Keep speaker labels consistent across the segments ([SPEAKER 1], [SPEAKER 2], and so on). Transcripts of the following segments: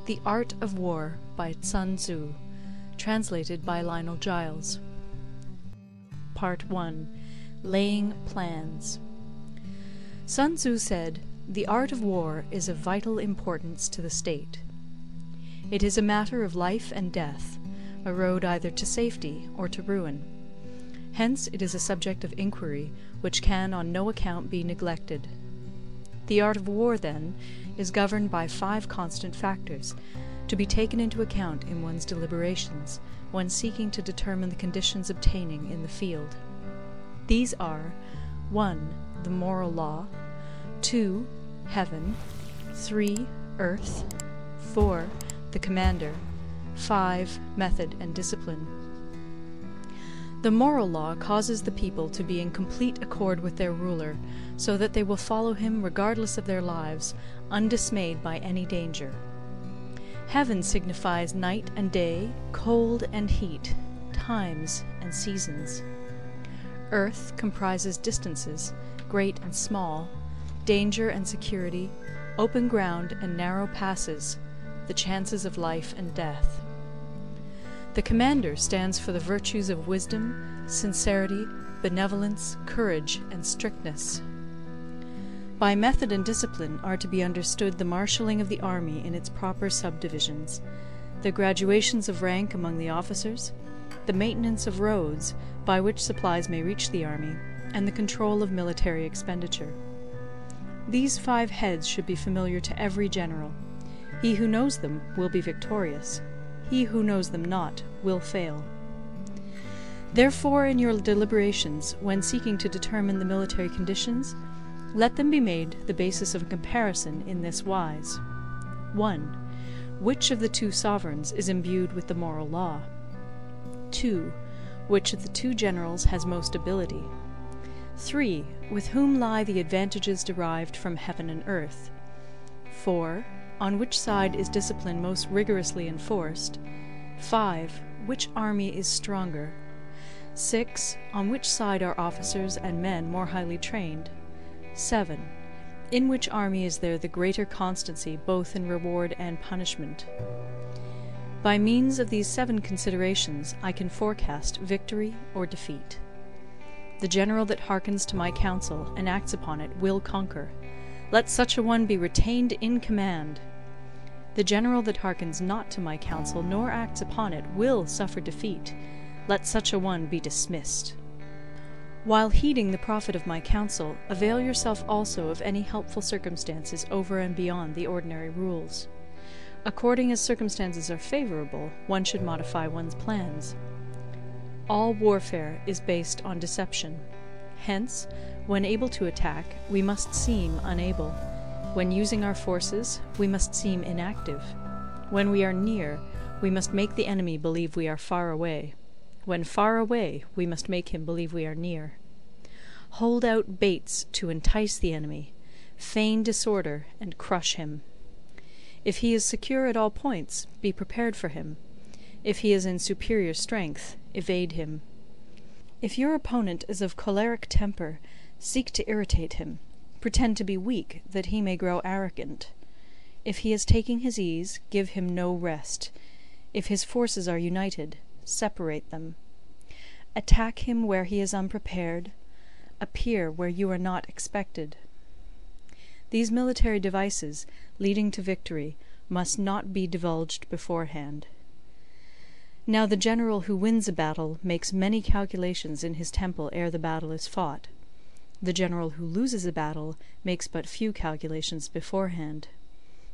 [SPEAKER 1] The Art of War by Sun Tzu, translated by Lionel Giles. Part 1. Laying Plans. Sun Tzu said, "The art of war is of vital importance to the state. It is a matter of life and death, a road either to safety or to ruin. Hence it is a subject of inquiry which can on no account be neglected. The art of war, then, is governed by 5 constant factors, to be taken into account in one's deliberations when seeking to determine the conditions obtaining in the field. These are 1. The moral law, 2. Heaven, 3. Earth, 4. The commander, 5. Method and discipline. The moral law causes the people to be in complete accord with their ruler, so that they will follow him regardless of their lives, undismayed by any danger. Heaven signifies night and day, cold and heat, times and seasons. Earth comprises distances, great and small, danger and security, open ground and narrow passes, the chances of life and death. The commander stands for the virtues of wisdom, sincerity, benevolence, courage, and strictness. By method and discipline are to be understood the marshalling of the army in its proper subdivisions, the graduations of rank among the officers, the maintenance of roads by which supplies may reach the army, and the control of military expenditure. These 5 heads should be familiar to every general. He who knows them will be victorious. He who knows them not will fail. Therefore, in your deliberations, when seeking to determine the military conditions, let them be made the basis of a comparison in this wise. 1. Which of the 2 sovereigns is imbued with the moral law? 2. Which of the 2 generals has most ability? 3. With whom lie the advantages derived from heaven and earth? 4. On which side is discipline most rigorously enforced? 5. Which army is stronger? 6. On which side are officers and men more highly trained? 7. In which army is there the greater constancy both in reward and punishment? By means of these 7 considerations I can forecast victory or defeat. The general that hearkens to my counsel and acts upon it will conquer. Let such a one be retained in command. The general that hearkens not to my counsel nor acts upon it will suffer defeat. Let such a one be dismissed. While heeding the profit of my counsel, avail yourself also of any helpful circumstances over and beyond the ordinary rules. According as circumstances are favorable, one should modify one's plans. All warfare is based on deception. Hence, when able to attack, we must seem unable. When using our forces, we must seem inactive. When we are near, we must make the enemy believe we are far away. When far away, we must make him believe we are near. Hold out baits to entice the enemy, feign disorder, and crush him. If he is secure at all points, be prepared for him. If he is in superior strength, evade him. If your opponent is of choleric temper, seek to irritate him. Pretend to be weak, that he may grow arrogant. If he is taking his ease, give him no rest. If his forces are united, separate them. Attack him where he is unprepared. Appear where you are not expected. These military devices, leading to victory, must not be divulged beforehand. Now the general who wins a battle makes many calculations in his temple ere the battle is fought. The general who loses a battle makes but few calculations beforehand.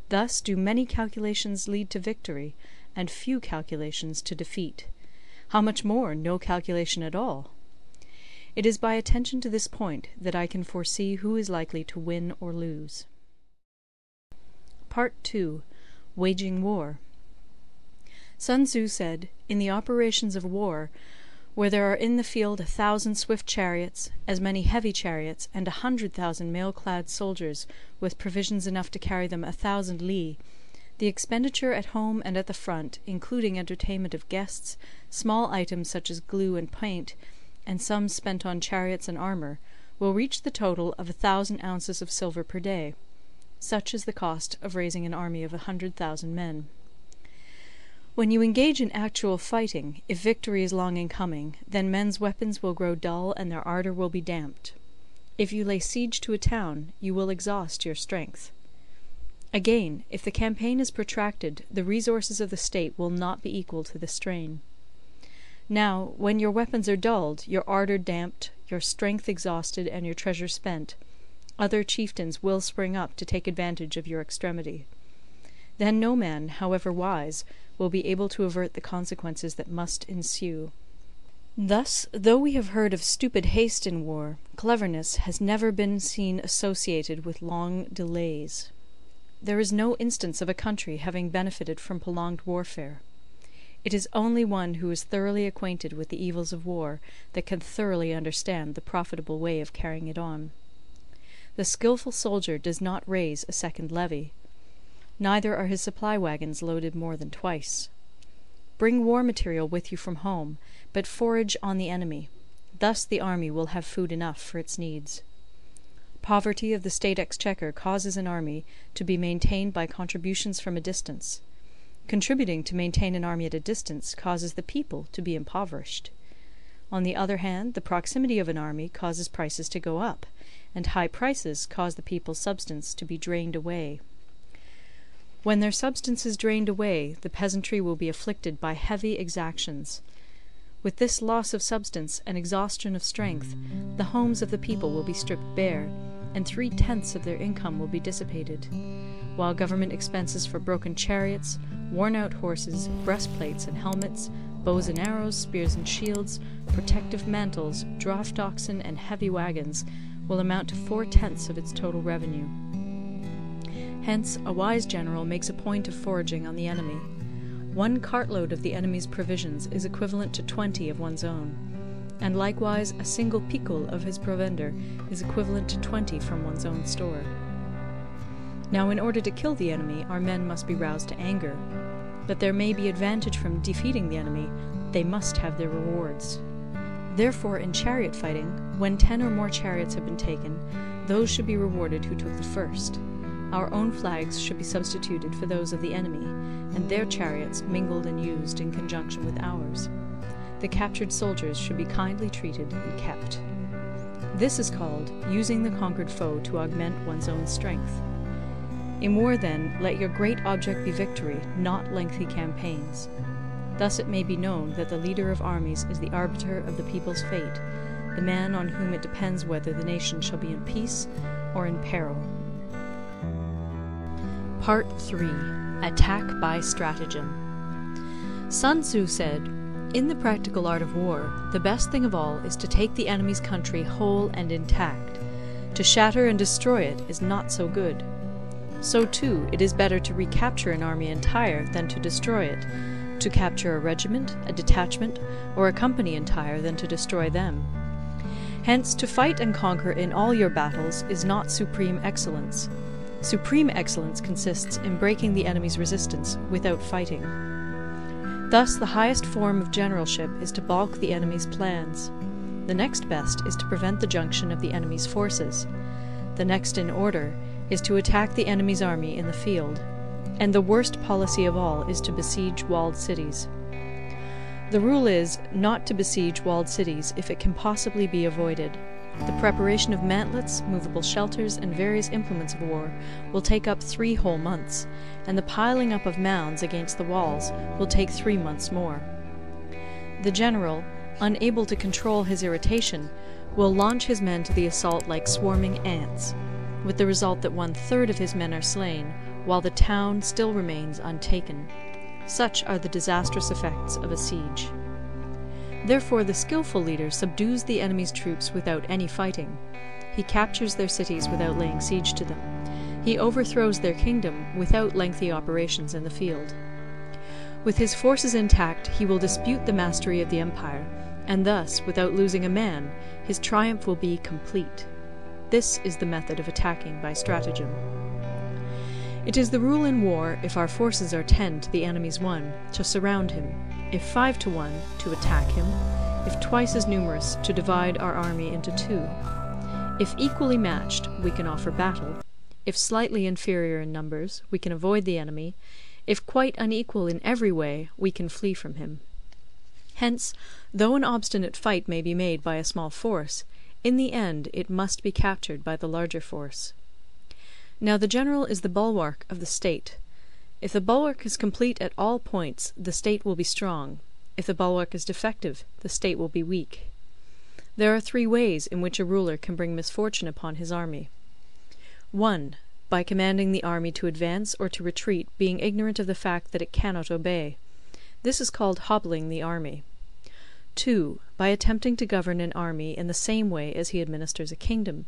[SPEAKER 1] Thus do many calculations lead to victory, and few calculations to defeat. How much more no calculation at all? It is by attention to this point that I can foresee who is likely to win or lose. Part 2. Waging War. Sun Tzu said, "In the operations of war, where there are in the field 1,000 swift chariots, as many heavy chariots, and 100,000 mail-clad soldiers, with provisions enough to carry them 1,000 li, the expenditure at home and at the front, including entertainment of guests, small items such as glue and paint, and sums spent on chariots and armour, will reach the total of 1,000 ounces of silver per day. Such is the cost of raising an army of 100,000 men." When you engage in actual fighting, if victory is long in coming, then men's weapons will grow dull and their ardour will be damped. If you lay siege to a town, you will exhaust your strength. Again, if the campaign is protracted, the resources of the state will not be equal to the strain. Now, when your weapons are dulled, your ardour damped, your strength exhausted, and your treasure spent, other chieftains will spring up to take advantage of your extremity. Then no man, however wise, will be able to avert the consequences that must ensue. Thus, though we have heard of stupid haste in war, cleverness has never been seen associated with long delays. There is no instance of a country having benefited from prolonged warfare. It is only one who is thoroughly acquainted with the evils of war that can thoroughly understand the profitable way of carrying it on. The skilful soldier does not raise a second levy. Neither are his supply wagons loaded more than twice. Bring war material with you from home, but forage on the enemy. Thus the army will have food enough for its needs. Poverty of the state exchequer causes an army to be maintained by contributions from a distance. Contributing to maintain an army at a distance causes the people to be impoverished. On the other hand, the proximity of an army causes prices to go up, and high prices cause the people's substance to be drained away. When their substance is drained away, the peasantry will be afflicted by heavy exactions. With this loss of substance and exhaustion of strength, the homes of the people will be stripped bare, and 3/10 of their income will be dissipated, while government expenses for broken chariots, worn-out horses, breastplates and helmets, bows and arrows, spears and shields, protective mantles, draught oxen, and heavy wagons will amount to 4/10 of its total revenue. Hence, a wise general makes a point of foraging on the enemy. 1 cartload of the enemy's provisions is equivalent to 20 of one's own, and likewise a single picul of his provender is equivalent to 20 from one's own store. Now, in order to kill the enemy, our men must be roused to anger. That there may be advantage from defeating the enemy, they must have their rewards. Therefore, in chariot fighting, when 10 or more chariots have been taken, those should be rewarded who took the first. Our own flags should be substituted for those of the enemy, and their chariots mingled and used in conjunction with ours. The captured soldiers should be kindly treated and kept. This is called using the conquered foe to augment one's own strength. In war, then, let your great object be victory, not lengthy campaigns. Thus it may be known that the leader of armies is the arbiter of the people's fate, the man on whom it depends whether the nation shall be in peace or in peril. Part 3. Attack by Stratagem. Sun Tzu said, "In the practical art of war, the best thing of all is to take the enemy's country whole and intact. To shatter and destroy it is not so good. So too, it is better to recapture an army entire than to destroy it, to capture a regiment, a detachment, or a company entire than to destroy them. Hence, to fight and conquer in all your battles is not supreme excellence. Supreme excellence consists in breaking the enemy's resistance without fighting. Thus, the highest form of generalship is to balk the enemy's plans. The next best is to prevent the junction of the enemy's forces. The next in order is to attack the enemy's army in the field. And the worst policy of all is to besiege walled cities. The rule is not to besiege walled cities if it can possibly be avoided. The preparation of mantlets, movable shelters, and various implements of war will take up 3 whole months, and the piling up of mounds against the walls will take 3 months more. The general, unable to control his irritation, will launch his men to the assault like swarming ants, with the result that 1/3 of his men are slain, while the town still remains untaken. Such are the disastrous effects of a siege. Therefore the skilful leader subdues the enemy's troops without any fighting. He captures their cities without laying siege to them. He overthrows their kingdom without lengthy operations in the field. With his forces intact, he will dispute the mastery of the empire, and thus, without losing a man, his triumph will be complete. This is the method of attacking by stratagem. It is the rule in war, if our forces are 10 to the enemy's 1, to surround him; if 5 to 1, to attack him; if twice as numerous, to divide our army into 2. If equally matched, we can offer battle; if slightly inferior in numbers, we can avoid the enemy; If quite unequal in every way, we can flee from him. Hence, though an obstinate fight may be made by a small force, in the end it must be captured by the larger force. Now the general is the bulwark of the state. If the bulwark is complete at all points, the state will be strong. If the bulwark is defective, the state will be weak. There are 3 ways in which a ruler can bring misfortune upon his army. 1. By commanding the army to advance or to retreat, being ignorant of the fact that it cannot obey. This is called hobbling the army. 2. By attempting to govern an army in the same way as he administers a kingdom,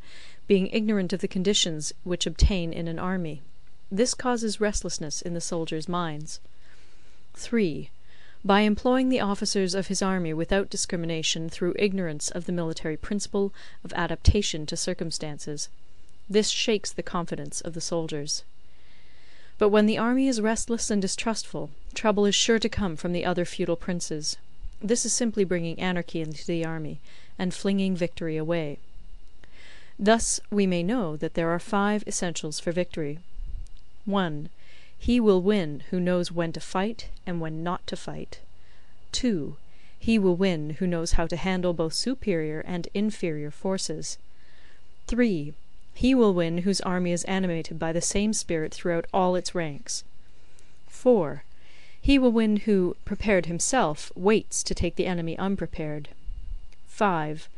[SPEAKER 1] being ignorant of the conditions which obtain in an army. This causes restlessness in the soldiers' minds. 3. By employing the officers of his army without discrimination through ignorance of the military principle of adaptation to circumstances. This shakes the confidence of the soldiers. But when the army is restless and distrustful, trouble is sure to come from the other feudal princes. This is simply bringing anarchy into the army, and flinging victory away. Thus we may know that there are 5 essentials for victory. 1. He will win who knows when to fight and when not to fight. 2. He will win who knows how to handle both superior and inferior forces. 3. He will win whose army is animated by the same spirit throughout all its ranks. 4. He will win who, prepared himself, waits to take the enemy unprepared. 5.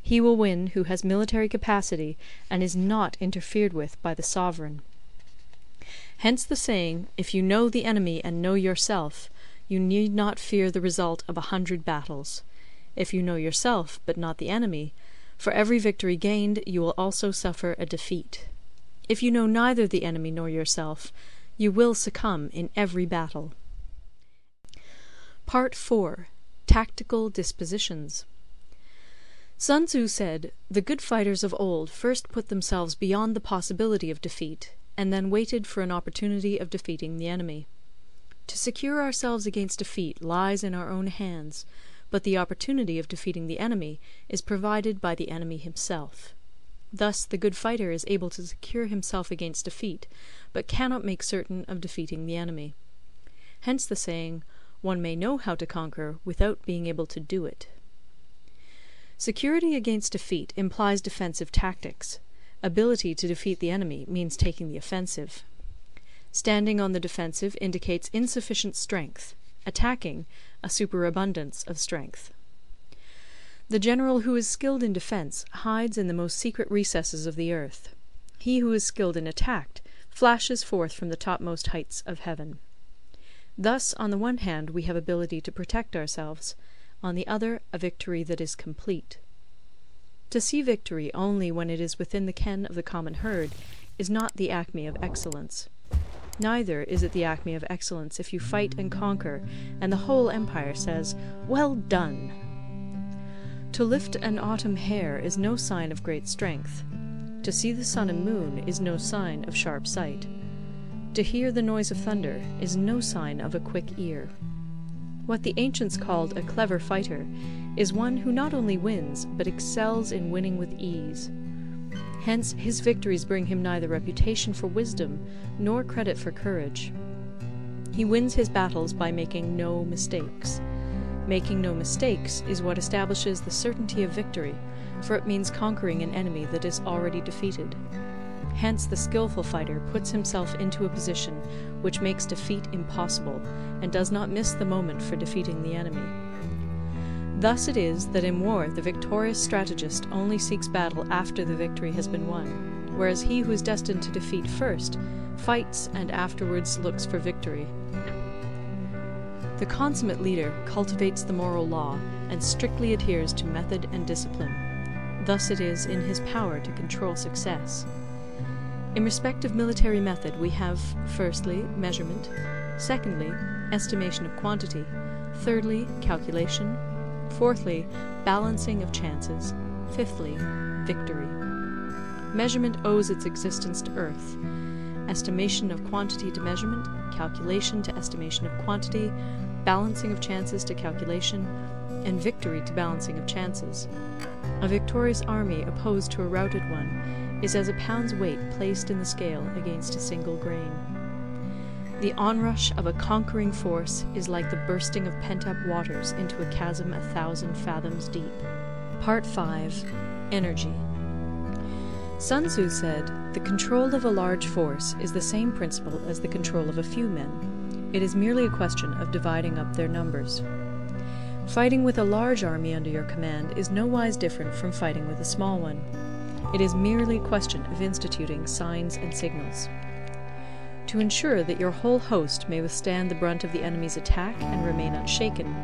[SPEAKER 1] He will win who has military capacity and is not interfered with by the sovereign. Hence the saying, if you know the enemy and know yourself, you need not fear the result of 100 battles. If you know yourself, but not the enemy, for every victory gained you will also suffer a defeat. If you know neither the enemy nor yourself, you will succumb in every battle. Part 4. Tactical Dispositions. Sun Tzu said, "The good fighters of old first put themselves beyond the possibility of defeat, and then waited for an opportunity of defeating the enemy. To secure ourselves against defeat lies in our own hands, but the opportunity of defeating the enemy is provided by the enemy himself. Thus the good fighter is able to secure himself against defeat, but cannot make certain of defeating the enemy. Hence the saying, one may know how to conquer without being able to do it." Security against defeat implies defensive tactics. Ability to defeat the enemy means taking the offensive. Standing on the defensive indicates insufficient strength. Attacking, a superabundance of strength. The general who is skilled in defence hides in the most secret recesses of the earth. He who is skilled in attack flashes forth from the topmost heights of heaven. Thus, on the one hand, we have ability to protect ourselves, on the other, a victory that is complete. To see victory only when it is within the ken of the common herd is not the acme of excellence. Neither is it the acme of excellence if you fight and conquer, and the whole empire says, "Well done!" To lift an autumn hair is no sign of great strength. To see the sun and moon is no sign of sharp sight. To hear the noise of thunder is no sign of a quick ear. What the ancients called a clever fighter is one who not only wins, but excels in winning with ease. Hence his victories bring him neither reputation for wisdom nor credit for courage. He wins his battles by making no mistakes. Making no mistakes is what establishes the certainty of victory, for it means conquering an enemy that is already defeated. Hence the skillful fighter puts himself into a position which makes defeat impossible, and does not miss the moment for defeating the enemy. Thus it is that in war the victorious strategist only seeks battle after the victory has been won, whereas he who is destined to defeat first fights and afterwards looks for victory. The consummate leader cultivates the moral law and strictly adheres to method and discipline. Thus it is in his power to control success. In respect of military method we have, firstly, measurement, secondly, estimation of quantity, thirdly, calculation, fourthly, balancing of chances, fifthly, victory. Measurement owes its existence to earth, estimation of quantity to measurement, calculation to estimation of quantity, balancing of chances to calculation, and victory to balancing of chances. A victorious army opposed to a routed one is as a pound's weight placed in the scale against a single grain. The onrush of a conquering force is like the bursting of pent-up waters into a chasm 1,000 fathoms deep. Part 5. Energy. Sun Tzu said, "The control of a large force is the same principle as the control of a few men. It is merely a question of dividing up their numbers." Fighting with a large army under your command is nowise different from fighting with a small one. It is merely a question of instituting signs and signals. To ensure that your whole host may withstand the brunt of the enemy's attack and remain unshaken,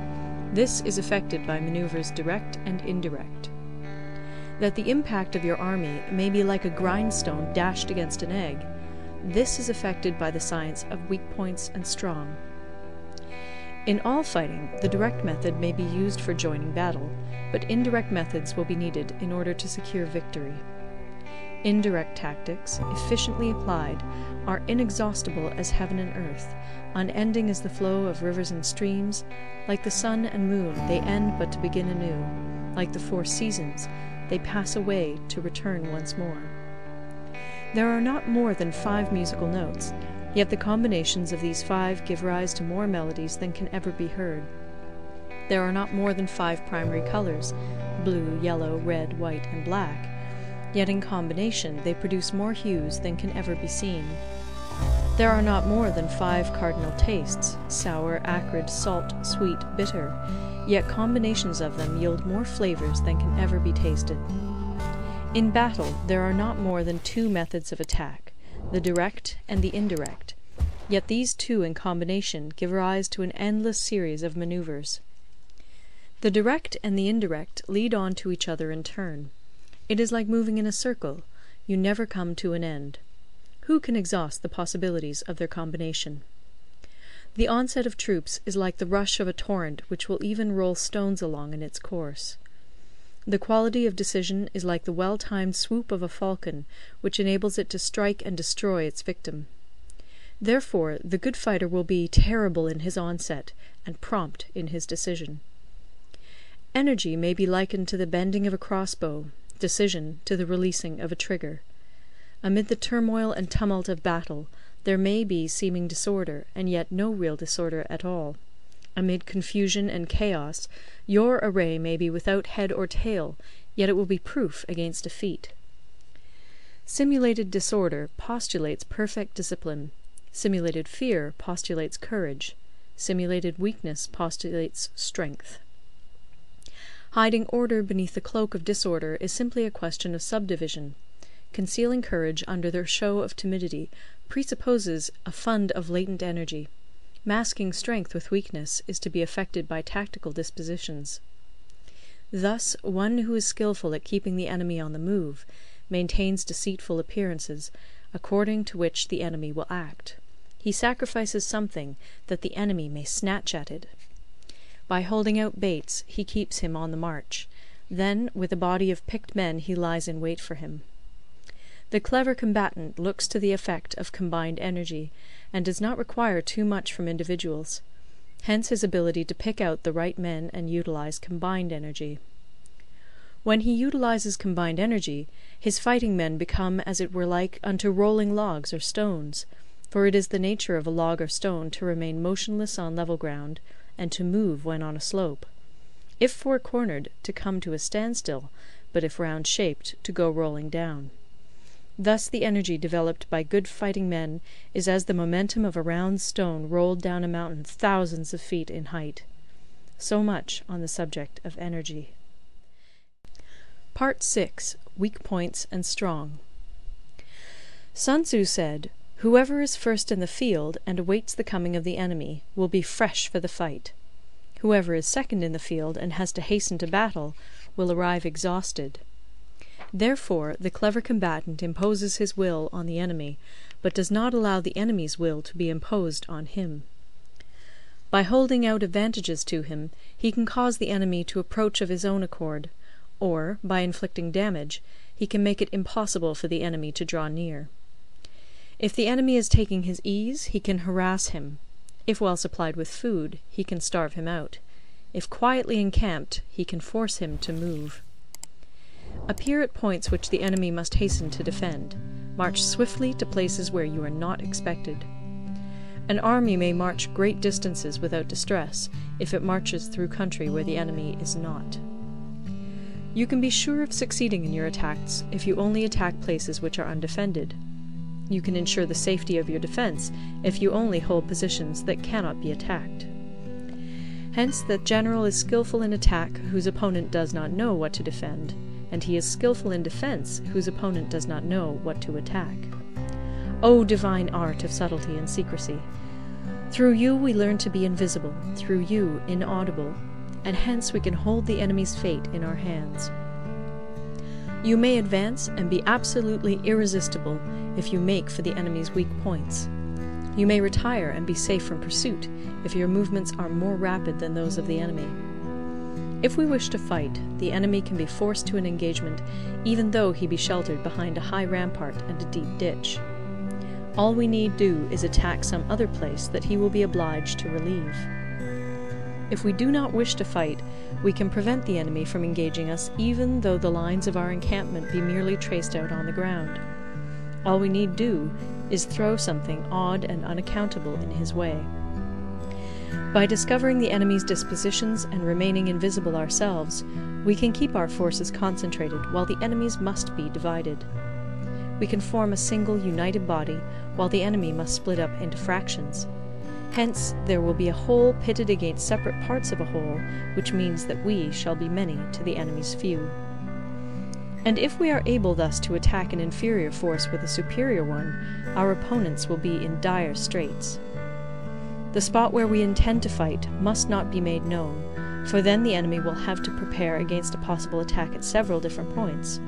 [SPEAKER 1] this is effected by maneuvers direct and indirect. That the impact of your army may be like a grindstone dashed against an egg, this is effected by the science of weak points and strong. In all fighting, the direct method may be used for joining battle, but indirect methods will be needed in order to secure victory. Indirect tactics, efficiently applied, are inexhaustible as heaven and earth, unending as the flow of rivers and streams. Like the sun and moon, they end but to begin anew. Like the 4 seasons, they pass away to return once more. There are not more than 5 musical notes, yet the combinations of these 5 give rise to more melodies than can ever be heard. There are not more than 5 primary colors, blue, yellow, red, white, and black, yet in combination they produce more hues than can ever be seen. There are not more than 5 cardinal tastes, sour, acrid, salt, sweet, bitter, yet combinations of them yield more flavors than can ever be tasted. In battle there are not more than 2 methods of attack, the direct and the indirect, yet these 2 in combination give rise to an endless series of maneuvers. The direct and the indirect lead on to each other in turn. It is like moving in a circle, you never come to an end. Who can exhaust the possibilities of their combination? The onset of troops is like the rush of a torrent which will even roll stones along in its course. The quality of decision is like the well-timed swoop of a falcon, which enables it to strike and destroy its victim. Therefore, the good fighter will be terrible in his onset, and prompt in his decision. Energy may be likened to the bending of a crossbow, decision to the releasing of a trigger. Amid the turmoil and tumult of battle, there may be seeming disorder, and yet no real disorder at all. Amid confusion and chaos, your array may be without head or tail, yet it will be proof against defeat. Simulated disorder postulates perfect discipline. Simulated fear postulates courage. Simulated weakness postulates strength. Hiding order beneath the cloak of disorder is simply a question of subdivision. Concealing courage under their show of timidity presupposes a fund of latent energy. Masking strength with weakness is to be effected by tactical dispositions. Thus, one who is skilful at keeping the enemy on the move maintains deceitful appearances, according to which the enemy will act. He sacrifices something that the enemy may snatch at it. By holding out baits, he keeps him on the march. Then, with a body of picked men, he lies in wait for him. The clever combatant looks to the effect of combined energy, and does not require too much from individuals. Hence his ability to pick out the right men and utilize combined energy. When he utilizes combined energy, his fighting men become as it were like unto rolling logs or stones, for it is the nature of a log or stone to remain motionless on level ground, and to move when on a slope. If four-cornered, to come to a standstill, but if round-shaped, to go rolling down. Thus the energy developed by good fighting men is as the momentum of a round stone rolled down a mountain thousands of feet in height. So much on the subject of energy. Part 6. Weak Points and Strong. Sun Tzu said, "Whoever is first in the field and awaits the coming of the enemy will be fresh for the fight. Whoever is second in the field and has to hasten to battle will arrive exhausted." Therefore the clever combatant imposes his will on the enemy, but does not allow the enemy's will to be imposed on him. By holding out advantages to him, he can cause the enemy to approach of his own accord, or, by inflicting damage, he can make it impossible for the enemy to draw near. If the enemy is taking his ease, he can harass him. If well supplied with food, he can starve him out. If quietly encamped, he can force him to move. Appear at points which the enemy must hasten to defend. March swiftly to places where you are not expected. An army may march great distances without distress, if it marches through country where the enemy is not. You can be sure of succeeding in your attacks if you only attack places which are undefended. You can ensure the safety of your defense if you only hold positions that cannot be attacked. Hence, that general is skillful in attack whose opponent does not know what to defend, and he is skillful in defense whose opponent does not know what to attack. O divine art of subtlety and secrecy! Through you we learn to be invisible, through you inaudible, and hence we can hold the enemy's fate in our hands. You may advance and be absolutely irresistible if you make for the enemy's weak points. You may retire and be safe from pursuit if your movements are more rapid than those of the enemy. If we wish to fight, the enemy can be forced to an engagement even though he be sheltered behind a high rampart and a deep ditch. All we need do is attack some other place that he will be obliged to relieve. If we do not wish to fight, we can prevent the enemy from engaging us even though the lines of our encampment be merely traced out on the ground. All we need do is throw something odd and unaccountable in his way. By discovering the enemy's dispositions and remaining invisible ourselves, we can keep our forces concentrated while the enemy's must be divided. We can form a single united body while the enemy must split up into fractions. Hence there will be a whole pitted against separate parts of a whole, which means that we shall be many to the enemy's few. And if we are able thus to attack an inferior force with a superior one, our opponents will be in dire straits. The spot where we intend to fight must not be made known, for then the enemy will have to prepare against a possible attack at several different points.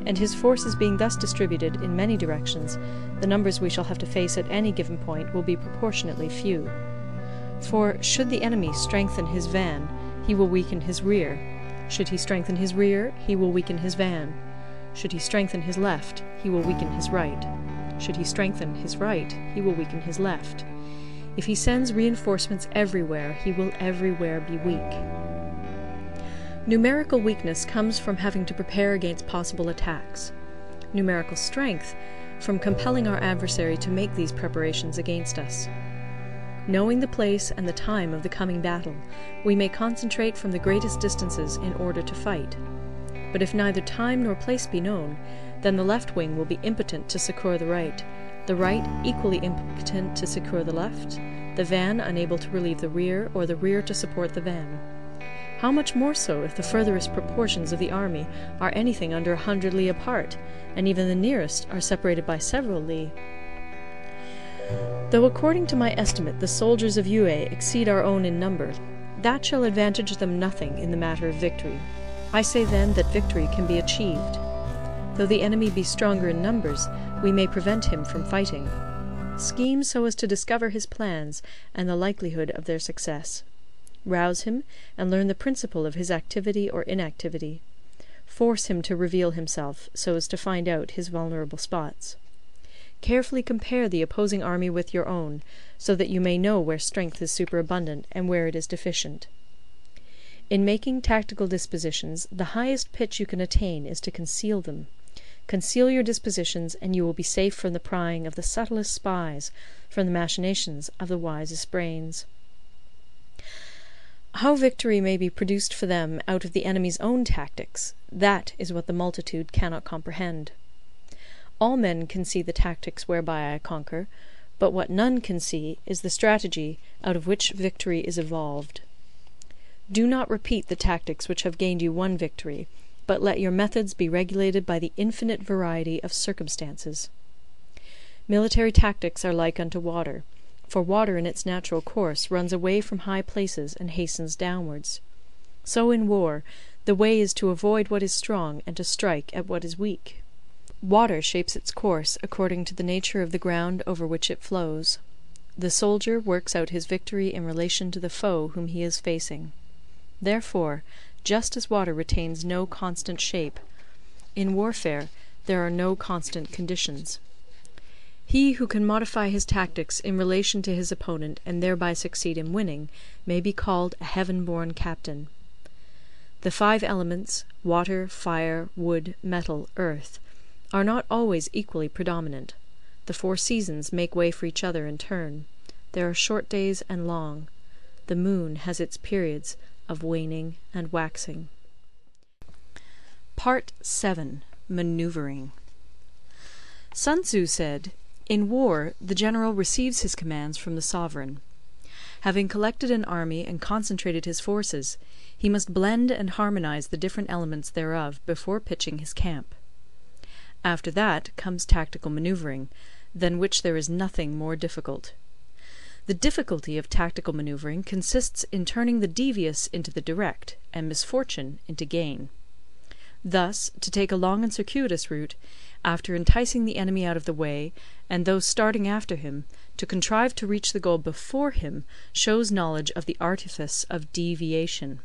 [SPEAKER 1] And his forces being thus distributed in many directions, the numbers we shall have to face at any given point will be proportionately few. For should the enemy strengthen his van, he will weaken his rear. Should he strengthen his rear, he will weaken his van. Should he strengthen his left, he will weaken his right. Should he strengthen his right, he will weaken his left. If he sends reinforcements everywhere, he will everywhere be weak. Numerical weakness comes from having to prepare against possible attacks. Numerical strength from compelling our adversary to make these preparations against us. Knowing the place and the time of the coming battle, we may concentrate from the greatest distances in order to fight. But if neither time nor place be known, then the left wing will be impotent to succour the right equally impotent to succour the left, the van unable to relieve the rear, or the rear to support the van. How much more so if the furthest proportions of the army are anything under 100 li apart, and even the nearest are separated by several li. Though according to my estimate the soldiers of Yue exceed our own in number, that shall advantage them nothing in the matter of victory. I say then that victory can be achieved. Though the enemy be stronger in numbers, we may prevent him from fighting. Scheme so as to discover his plans and the likelihood of their success. Rouse him, and learn the principle of his activity or inactivity. Force him to reveal himself, so as to find out his vulnerable spots. Carefully compare the opposing army with your own, so that you may know where strength is superabundant and where it is deficient. In making tactical dispositions, the highest pitch you can attain is to conceal them. Conceal your dispositions, and you will be safe from the prying of the subtlest spies, from the machinations of the wisest brains. How victory may be produced for them out of the enemy's own tactics, that is what the multitude cannot comprehend. All men can see the tactics whereby I conquer, but what none can see is the strategy out of which victory is evolved. Do not repeat the tactics which have gained you one victory, but let your methods be regulated by the infinite variety of circumstances. Military tactics are like unto water, for water in its natural course runs away from high places and hastens downwards. So in war, the way is to avoid what is strong and to strike at what is weak. Water shapes its course according to the nature of the ground over which it flows. The soldier works out his victory in relation to the foe whom he is facing. Therefore, just as water retains no constant shape, in warfare there are no constant conditions. He who can modify his tactics in relation to his opponent and thereby succeed in winning may be called a heaven-born captain. The 5 elements, water, fire, wood, metal, earth, are not always equally predominant. The 4 seasons make way for each other in turn. There are short days and long. The moon has its periods of waning and waxing. Part 7. Manoeuvring. Sun Tzu said, "In war, the general receives his commands from the sovereign. Having collected an army and concentrated his forces, he must blend and harmonize the different elements thereof before pitching his camp. After that comes tactical manoeuvring, than which there is nothing more difficult. The difficulty of tactical manoeuvring consists in turning the devious into the direct, and misfortune into gain. Thus, to take a long and circuitous route, after enticing the enemy out of the way, and those starting after him, to contrive to reach the goal before him, shows knowledge of the artifice of deviation.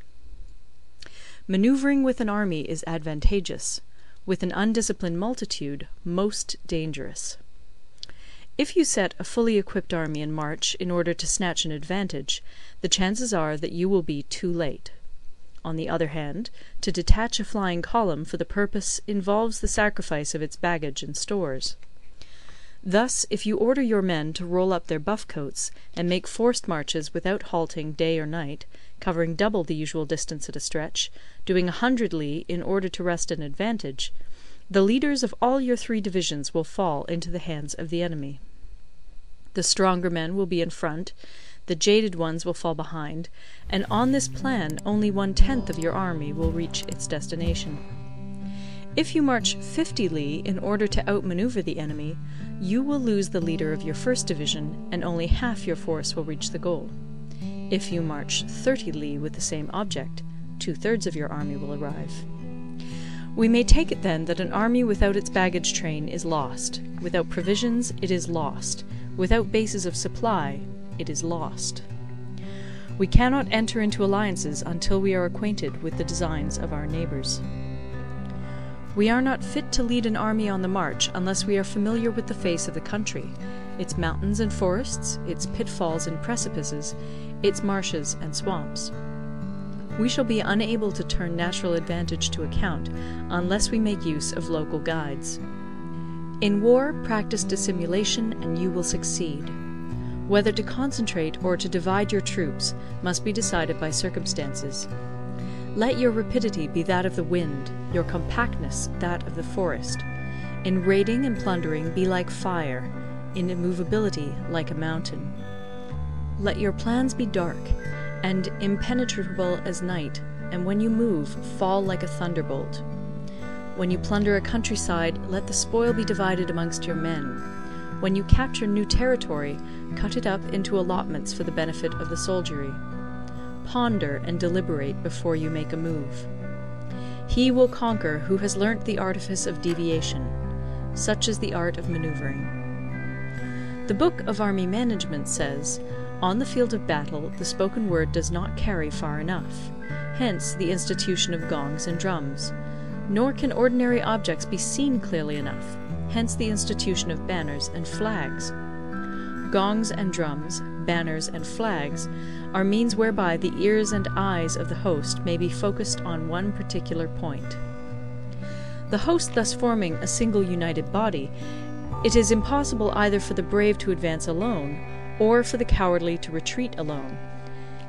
[SPEAKER 1] Manoeuvring with an army is advantageous, with an undisciplined multitude most dangerous. If you set a fully equipped army in march in order to snatch an advantage, the chances are that you will be too late. On the other hand, to detach a flying column for the purpose involves the sacrifice of its baggage and stores. Thus, if you order your men to roll up their buff coats, and make forced marches without halting day or night, covering double the usual distance at a stretch, doing 100 li in order to wrest an advantage, the leaders of all your 3 divisions will fall into the hands of the enemy. The stronger men will be in front, the jaded ones will fall behind, and on this plan only 1/10 of your army will reach its destination. If you march 50 li in order to outmanoeuvre the enemy, you will lose the leader of your first division, and only half your force will reach the goal. If you march 30 li with the same object, 2/3 of your army will arrive. We may take it then that an army without its baggage train is lost, without provisions it is lost, without bases of supply it is lost. We cannot enter into alliances until we are acquainted with the designs of our neighbours. We are not fit to lead an army on the march unless we are familiar with the face of the country, its mountains and forests, its pitfalls and precipices, its marshes and swamps. We shall be unable to turn natural advantage to account unless we make use of local guides. In war, practice dissimulation and you will succeed. Whether to concentrate or to divide your troops must be decided by circumstances. Let your rapidity be that of the wind, your compactness that of the forest. In raiding and plundering be like fire, in immovability like a mountain. Let your plans be dark, and impenetrable as night, and when you move, fall like a thunderbolt. When you plunder a countryside, let the spoil be divided amongst your men. When you capture new territory, cut it up into allotments for the benefit of the soldiery. Ponder and deliberate before you make a move. He will conquer who has learnt the artifice of deviation. Such is the art of manoeuvring. The Book of Army Management says, "On the field of battle, the spoken word does not carry far enough. Hence the institution of gongs and drums. Nor can ordinary objects be seen clearly enough. Hence the institution of banners and flags. Gongs and drums, banners and flags, are means whereby the ears and eyes of the host may be focused on one particular point. The host thus forming a single united body, it is impossible either for the brave to advance alone, or for the cowardly to retreat alone.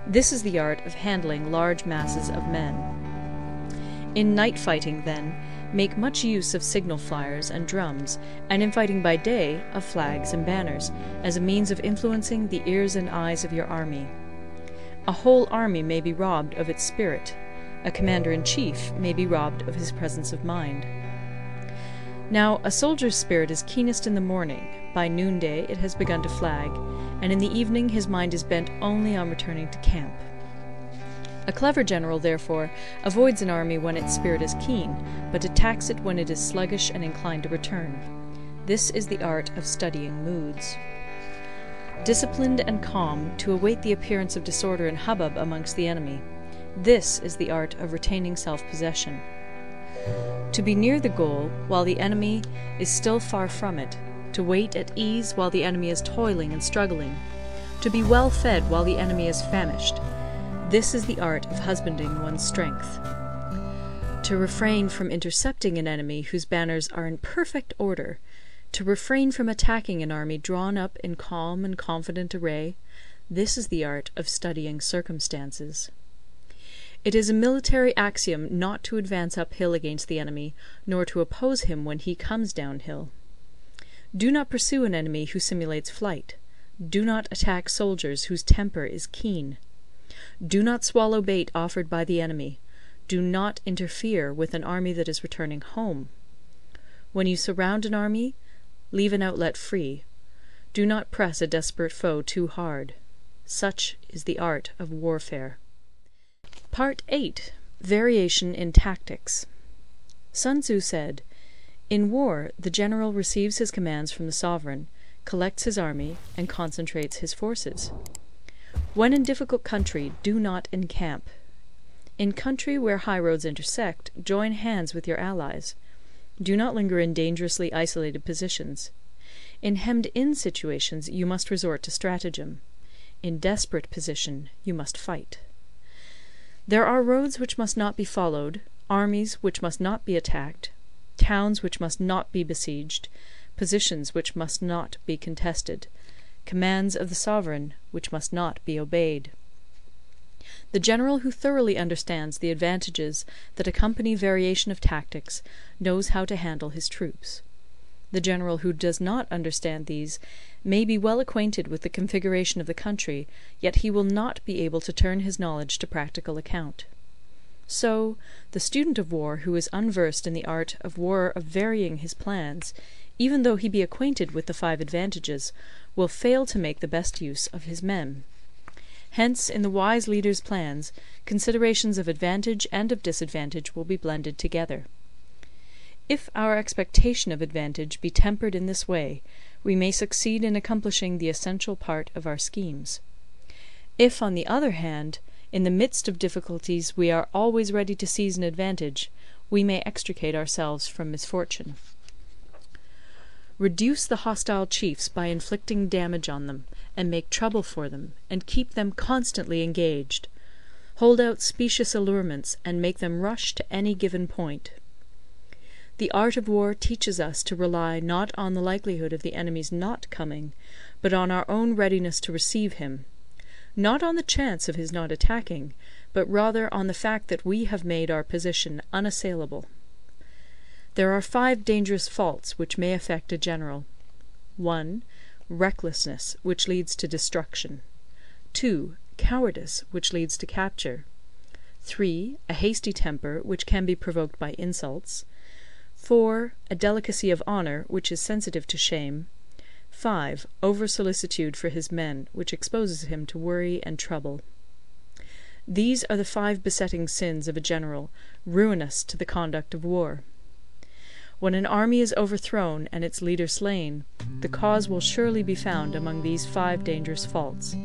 [SPEAKER 1] This is the art of handling large masses of men. In night fighting, then, make much use of signal flyers and drums, and in fighting by day, of flags and banners, as a means of influencing the ears and eyes of your army. A whole army may be robbed of its spirit. A commander-in-chief may be robbed of his presence of mind. Now, a soldier's spirit is keenest in the morning, by noonday it has begun to flag, and in the evening his mind is bent only on returning to camp. A clever general, therefore, avoids an army when its spirit is keen, but attacks it when it is sluggish and inclined to return. This is the art of studying moods. Disciplined and calm, to await the appearance of disorder and hubbub amongst the enemy. This is the art of retaining self-possession. To be near the goal while the enemy is still far from it, to wait at ease while the enemy is toiling and struggling, to be well fed while the enemy is famished. This is the art of husbanding one's strength. To refrain from intercepting an enemy whose banners are in perfect order, To refrain from attacking an army drawn up in calm and confident array, this is the art of studying circumstances. It is a military axiom not to advance uphill against the enemy, nor to oppose him when he comes downhill. Do not pursue an enemy who simulates flight. Do not attack soldiers whose temper is keen. Do not swallow bait offered by the enemy. Do not interfere with an army that is returning home. When you surround an army, leave an outlet free. Do not press a desperate foe too hard. Such is the art of warfare. Part 8. Variation in Tactics. Sun Tzu said, "In war, the general receives his commands from the sovereign, collects his army, and concentrates his forces. When in difficult country, do not encamp. In country where high roads intersect, join hands with your allies. Do not linger in dangerously isolated positions. In hemmed-in situations, you must resort to stratagem. In desperate position, you must fight. There are roads which must not be followed, armies which must not be attacked, towns which must not be besieged, positions which must not be contested, commands of the sovereign which must not be obeyed." The general who thoroughly understands the advantages that accompany variation of tactics knows how to handle his troops. The general who does not understand these may be well acquainted with the configuration of the country, yet he will not be able to turn his knowledge to practical account. So, the student of war who is unversed in the art of war of varying his plans, even though he be acquainted with the 5 advantages, will fail to make the best use of his men. Hence, in the wise leader's plans, considerations of advantage and of disadvantage will be blended together. If our expectation of advantage be tempered in this way, we may succeed in accomplishing the essential part of our schemes. If, on the other hand, in the midst of difficulties we are always ready to seize an advantage, we may extricate ourselves from misfortune. Reduce the hostile chiefs by inflicting damage on them, and make trouble for them, and keep them constantly engaged. Hold out specious allurements, and make them rush to any given point. The art of war teaches us to rely not on the likelihood of the enemy's not coming, but on our own readiness to receive him; not on the chance of his not attacking, but rather on the fact that we have made our position unassailable. There are 5 dangerous faults which may affect a general. 1. Recklessness, which leads to destruction. 2. Cowardice, which leads to capture. 3. A hasty temper, which can be provoked by insults. 4. A delicacy of honour, which is sensitive to shame. 5. Over-solicitude for his men, which exposes him to worry and trouble. These are the 5 besetting sins of a general, ruinous to the conduct of war. When an army is overthrown and its leader slain, the cause will surely be found among these 5 dangerous faults.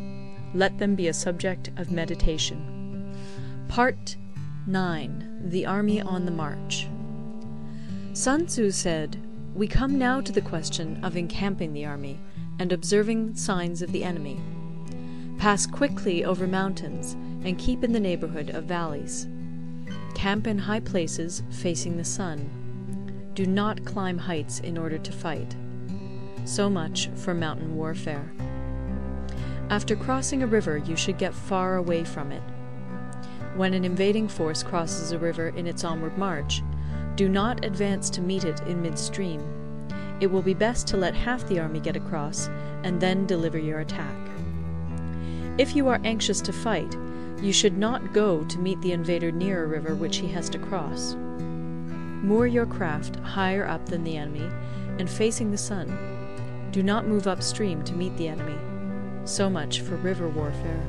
[SPEAKER 1] Let them be a subject of meditation. Part 9. The Army on the March. Sun Tzu said, "We come now to the question of encamping the army, and observing signs of the enemy. Pass quickly over mountains, and keep in the neighbourhood of valleys. Camp in high places, facing the sun. Do not climb heights in order to fight." So much for mountain warfare. After crossing a river, you should get far away from it. When an invading force crosses a river in its onward march, do not advance to meet it in midstream. It will be best to let half the army get across, and then deliver your attack. If you are anxious to fight, you should not go to meet the invader near a river which he has to cross. Moor your craft higher up than the enemy, and facing the sun. Do not move upstream to meet the enemy. So much for river warfare.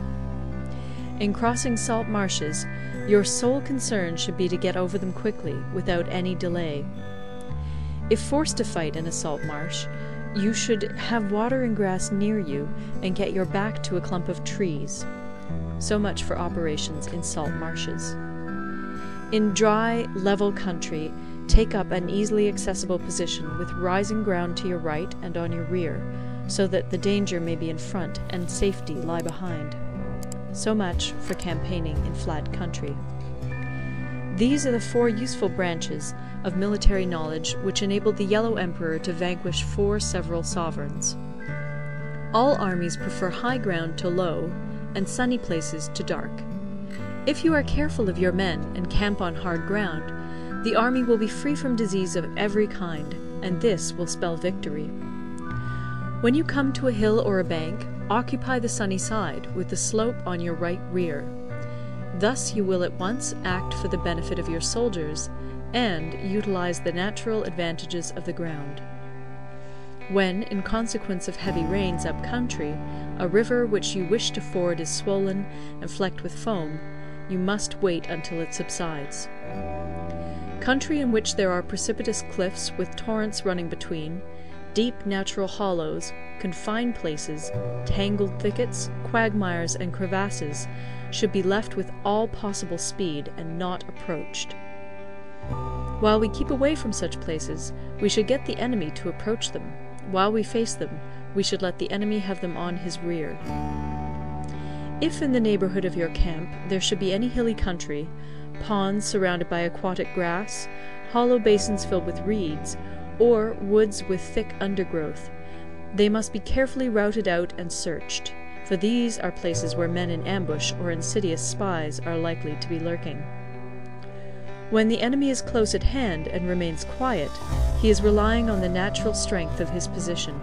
[SPEAKER 1] In crossing salt marshes, your sole concern should be to get over them quickly, without any delay. If forced to fight in a salt marsh, you should have water and grass near you, and get your back to a clump of trees. So much for operations in salt marshes. In dry, level country, take up an easily accessible position with rising ground to your right and on your rear, so that the danger may be in front and safety lie behind. So much for campaigning in flat country. These are the 4 useful branches of military knowledge which enabled the Yellow Emperor to vanquish 4 several sovereigns. All armies prefer high ground to low, and sunny places to dark. If you are careful of your men and camp on hard ground, the army will be free from disease of every kind, and this will spell victory. When you come to a hill or a bank, occupy the sunny side, with the slope on your right rear. Thus you will at once act for the benefit of your soldiers, and utilize the natural advantages of the ground. When, in consequence of heavy rains up country, a river which you wish to ford is swollen and flecked with foam, you must wait until it subsides. Country in which there are precipitous cliffs with torrents running between, deep natural hollows, confined places, tangled thickets, quagmires, and crevasses, should be left with all possible speed and not approached. While we keep away from such places, we should get the enemy to approach them. While we face them, we should let the enemy have them on his rear. If in the neighbourhood of your camp there should be any hilly country, ponds surrounded by aquatic grass, hollow basins filled with reeds, or woods with thick undergrowth, they must be carefully routed out and searched, for these are places where men in ambush or insidious spies are likely to be lurking. When the enemy is close at hand and remains quiet, he is relying on the natural strength of his position.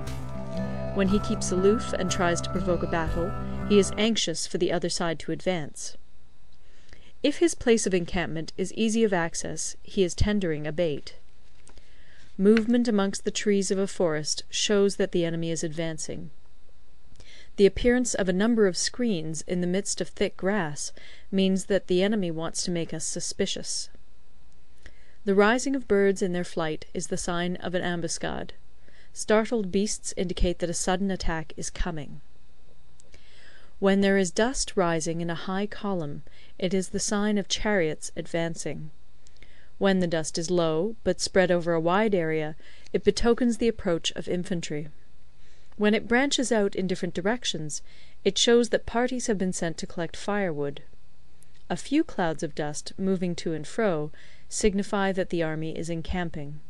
[SPEAKER 1] When he keeps aloof and tries to provoke a battle, he is anxious for the other side to advance. If his place of encampment is easy of access, he is tendering a bait. Movement amongst the trees of a forest shows that the enemy is advancing. The appearance of a number of screens in the midst of thick grass means that the enemy wants to make us suspicious. The rising of birds in their flight is the sign of an ambuscade. Startled beasts indicate that a sudden attack is coming. When there is dust rising in a high column, it is the sign of chariots advancing. When the dust is low, but spread over a wide area, it betokens the approach of infantry. When it branches out in different directions, it shows that parties have been sent to collect firewood. A few clouds of dust, moving to and fro, signify that the army is encamping.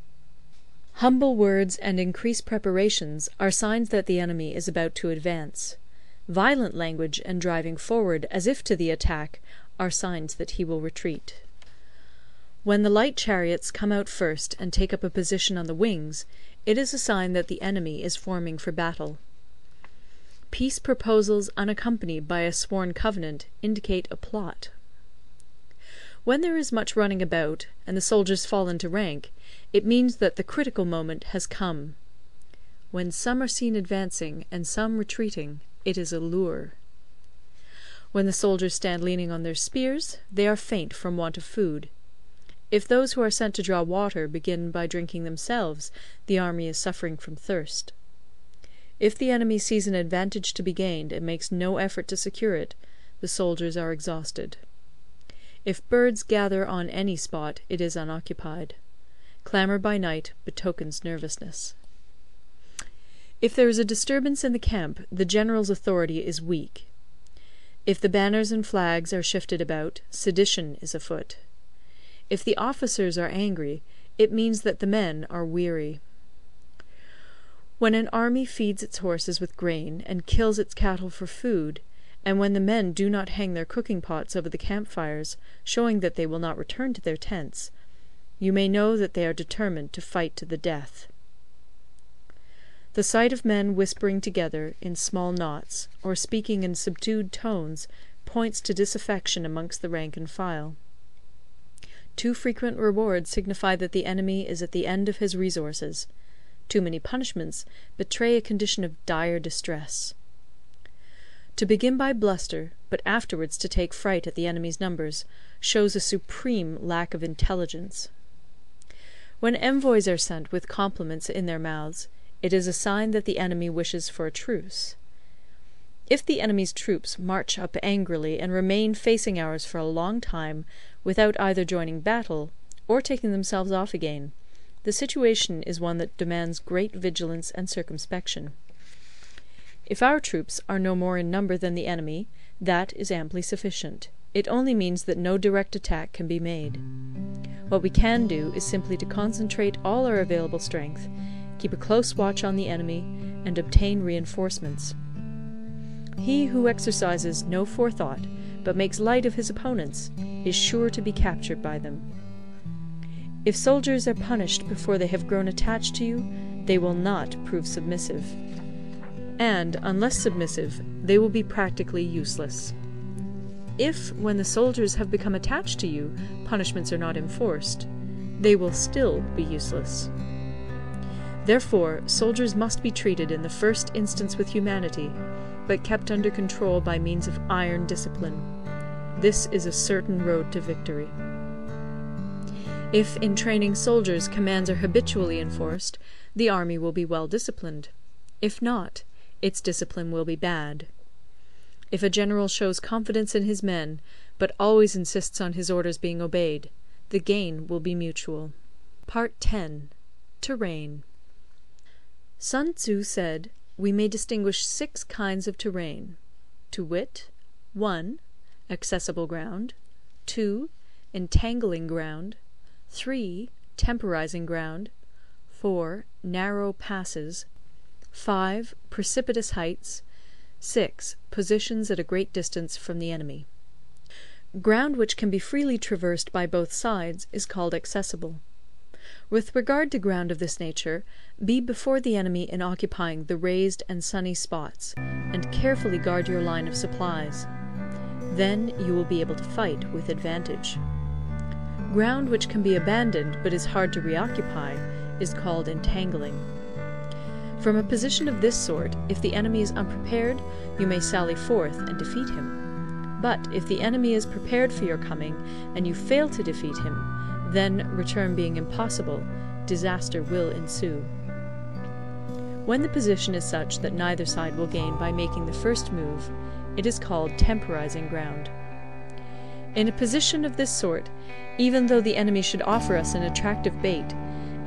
[SPEAKER 1] Humble words and increased preparations are signs that the enemy is about to advance. Violent language and driving forward as if to the attack are signs that he will retreat. When the light chariots come out first and take up a position on the wings, it is a sign that the enemy is forming for battle. Peace proposals unaccompanied by a sworn covenant indicate a plot. When there is much running about, and the soldiers fall into rank, it means that the critical moment has come. When some are seen advancing and some retreating, it is a lure. When the soldiers stand leaning on their spears, they are faint from want of food. If those who are sent to draw water begin by drinking themselves, the army is suffering from thirst. If the enemy sees an advantage to be gained and makes no effort to secure it, the soldiers are exhausted. If birds gather on any spot, it is unoccupied. Clamour by night betokens nervousness. If there is a disturbance in the camp, the general's authority is weak. If the banners and flags are shifted about, sedition is afoot. If the officers are angry, it means that the men are weary. When an army feeds its horses with grain and kills its cattle for food, and when the men do not hang their cooking pots over the campfires, showing that they will not return to their tents, you may know that they are determined to fight to the death. The sight of men whispering together in small knots, or speaking in subdued tones, points to disaffection amongst the rank and file. Too frequent rewards signify that the enemy is at the end of his resources. Too many punishments betray a condition of dire distress. To begin by bluster, but afterwards to take fright at the enemy's numbers, shows a supreme lack of intelligence. When envoys are sent with compliments in their mouths, it is a sign that the enemy wishes for a truce. If the enemy's troops march up angrily and remain facing ours for a long time without either joining battle or taking themselves off again, the situation is one that demands great vigilance and circumspection. If our troops are no more in number than the enemy, that is amply sufficient. It only means that no direct attack can be made. What we can do is simply to concentrate all our available strength, keep a close watch on the enemy, and obtain reinforcements. He who exercises no forethought, but makes light of his opponents, is sure to be captured by them. If soldiers are punished before they have grown attached to you, they will not prove submissive. And, unless submissive, they will be practically useless. If, when the soldiers have become attached to you, punishments are not enforced, they will still be useless. Therefore, soldiers must be treated in the first instance with humanity, but kept under control by means of iron discipline. This is a certain road to victory. If, in training soldiers, commands are habitually enforced, the army will be well disciplined. If not, its discipline will be bad. If a general shows confidence in his men, but always insists on his orders being obeyed, the gain will be mutual. Part 10. Terrain. Sun Tzu said, we may distinguish 6 kinds of terrain, to wit, 1. Accessible ground, 2. Entangling ground, 3. Temporizing ground, 4. Narrow passes, 5. Precipitous heights, 6. Positions at a great distance from the enemy. Ground which can be freely traversed by both sides is called accessible. With regard to ground of this nature, be before the enemy in occupying the raised and sunny spots, and carefully guard your line of supplies. Then you will be able to fight with advantage. Ground which can be abandoned but is hard to reoccupy is called entangling. From a position of this sort, if the enemy is unprepared, you may sally forth and defeat him. But if the enemy is prepared for your coming, and you fail to defeat him, then, return being impossible, disaster will ensue. When the position is such that neither side will gain by making the first move, it is called temporizing ground. In a position of this sort, even though the enemy should offer us an attractive bait,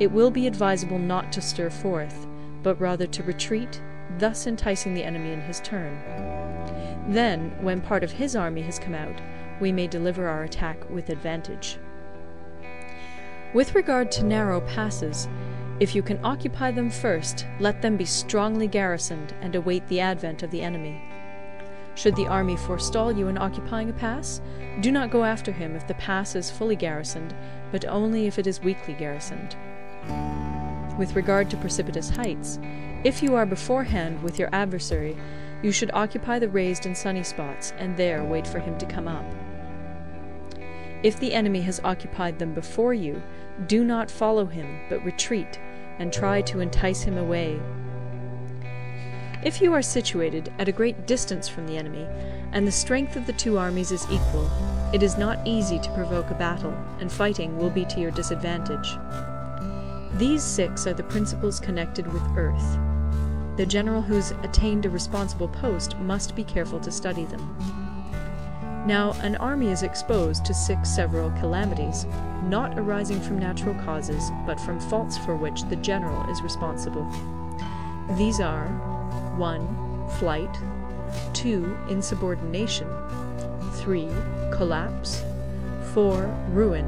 [SPEAKER 1] it will be advisable not to stir forth, but rather to retreat, thus enticing the enemy in his turn. Then, when part of his army has come out, we may deliver our attack with advantage. With regard to narrow passes, if you can occupy them first, let them be strongly garrisoned and await the advent of the enemy. Should the army forestall you in occupying a pass, do not go after him if the pass is fully garrisoned, but only if it is weakly garrisoned. With regard to precipitous heights, if you are beforehand with your adversary, you should occupy the raised and sunny spots, and there wait for him to come up. If the enemy has occupied them before you, do not follow him, but retreat, and try to entice him away. If you are situated at a great distance from the enemy, and the strength of the two armies is equal, it is not easy to provoke a battle, and fighting will be to your disadvantage. These 6 are the principles connected with earth. The general who's attained a responsible post must be careful to study them. Now, an army is exposed to 6 several calamities, not arising from natural causes, but from faults for which the general is responsible. These are 1. Flight, 2. Insubordination, 3. Collapse, 4. Ruin,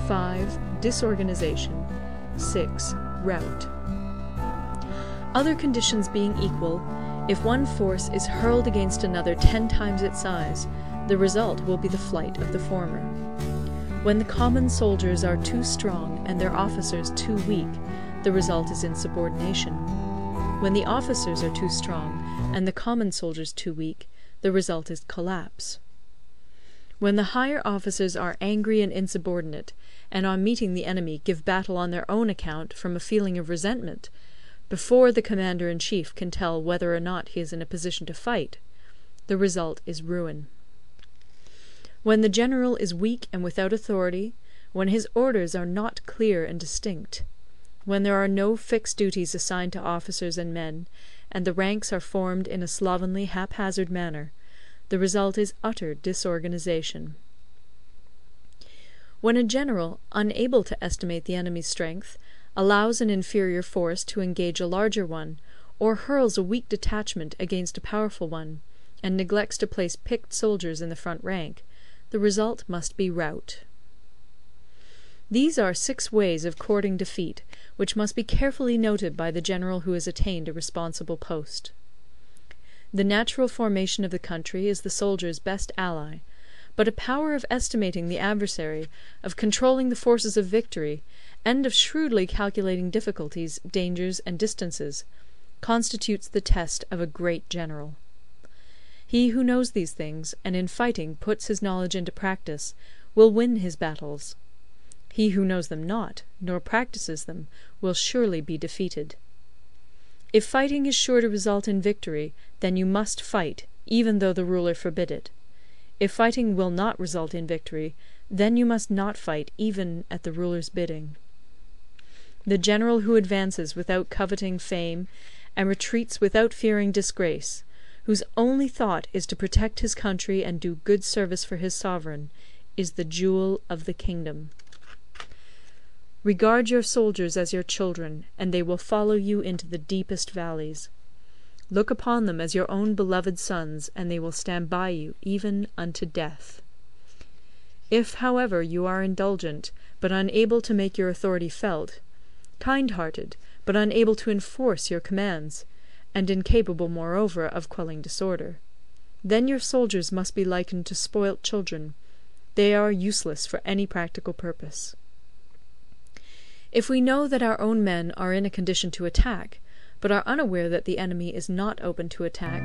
[SPEAKER 1] 5. Disorganization, 6. Rout. Other conditions being equal, if one force is hurled against another 10 times its size, the result will be the flight of the former. When the common soldiers are too strong and their officers too weak, the result is insubordination. When the officers are too strong and the common soldiers too weak, the result is collapse. When the higher officers are angry and insubordinate, and on meeting the enemy give battle on their own account from a feeling of resentment, before the commander-in-chief can tell whether or not he is in a position to fight, the result is ruin. When the general is weak and without authority, when his orders are not clear and distinct, when there are no fixed duties assigned to officers and men, and the ranks are formed in a slovenly, haphazard manner, the result is utter disorganization. When a general, unable to estimate the enemy's strength, allows an inferior force to engage a larger one, or hurls a weak detachment against a powerful one, and neglects to place picked soldiers in the front rank, the result must be rout. These are 6 ways of courting defeat, which must be carefully noted by the general who has attained a responsible post. The natural formation of the country is the soldier's best ally, but a power of estimating the adversary, of controlling the forces of victory, and of shrewdly calculating difficulties, dangers, and distances, constitutes the test of a great general. He who knows these things, and in fighting puts his knowledge into practice, will win his battles. He who knows them not, nor practices them, will surely be defeated. If fighting is sure to result in victory, then you must fight, even though the ruler forbid it. If fighting will not result in victory, then you must not fight even at the ruler's bidding. The general who advances without coveting fame, and retreats without fearing disgrace, whose only thought is to protect his country and do good service for his sovereign, is the jewel of the kingdom. Regard your soldiers as your children, and they will follow you into the deepest valleys. Look upon them as your own beloved sons, and they will stand by you even unto death. If, however, you are indulgent, but unable to make your authority felt, kind-hearted, but unable to enforce your commands, and incapable, moreover, of quelling disorder, then your soldiers must be likened to spoilt children. They are useless for any practical purpose. If we know that our own men are in a condition to attack, but are unaware that the enemy is not open to attack,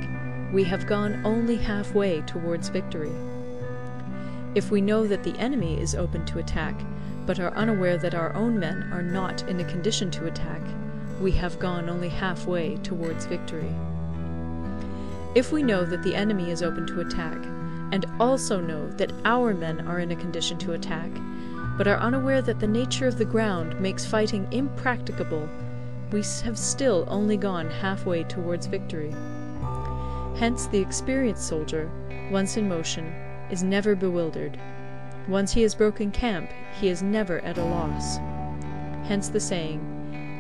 [SPEAKER 1] we have gone only half-way towards victory. If we know that the enemy is open to attack, but are unaware that our own men are not in a condition to attack, we have gone only half-way towards victory. If we know that the enemy is open to attack, and also know that our men are in a condition to attack, but are unaware that the nature of the ground makes fighting impracticable, we have still only gone half-way towards victory. Hence the experienced soldier, once in motion, is never bewildered. Once he has broken camp, he is never at a loss. Hence the saying,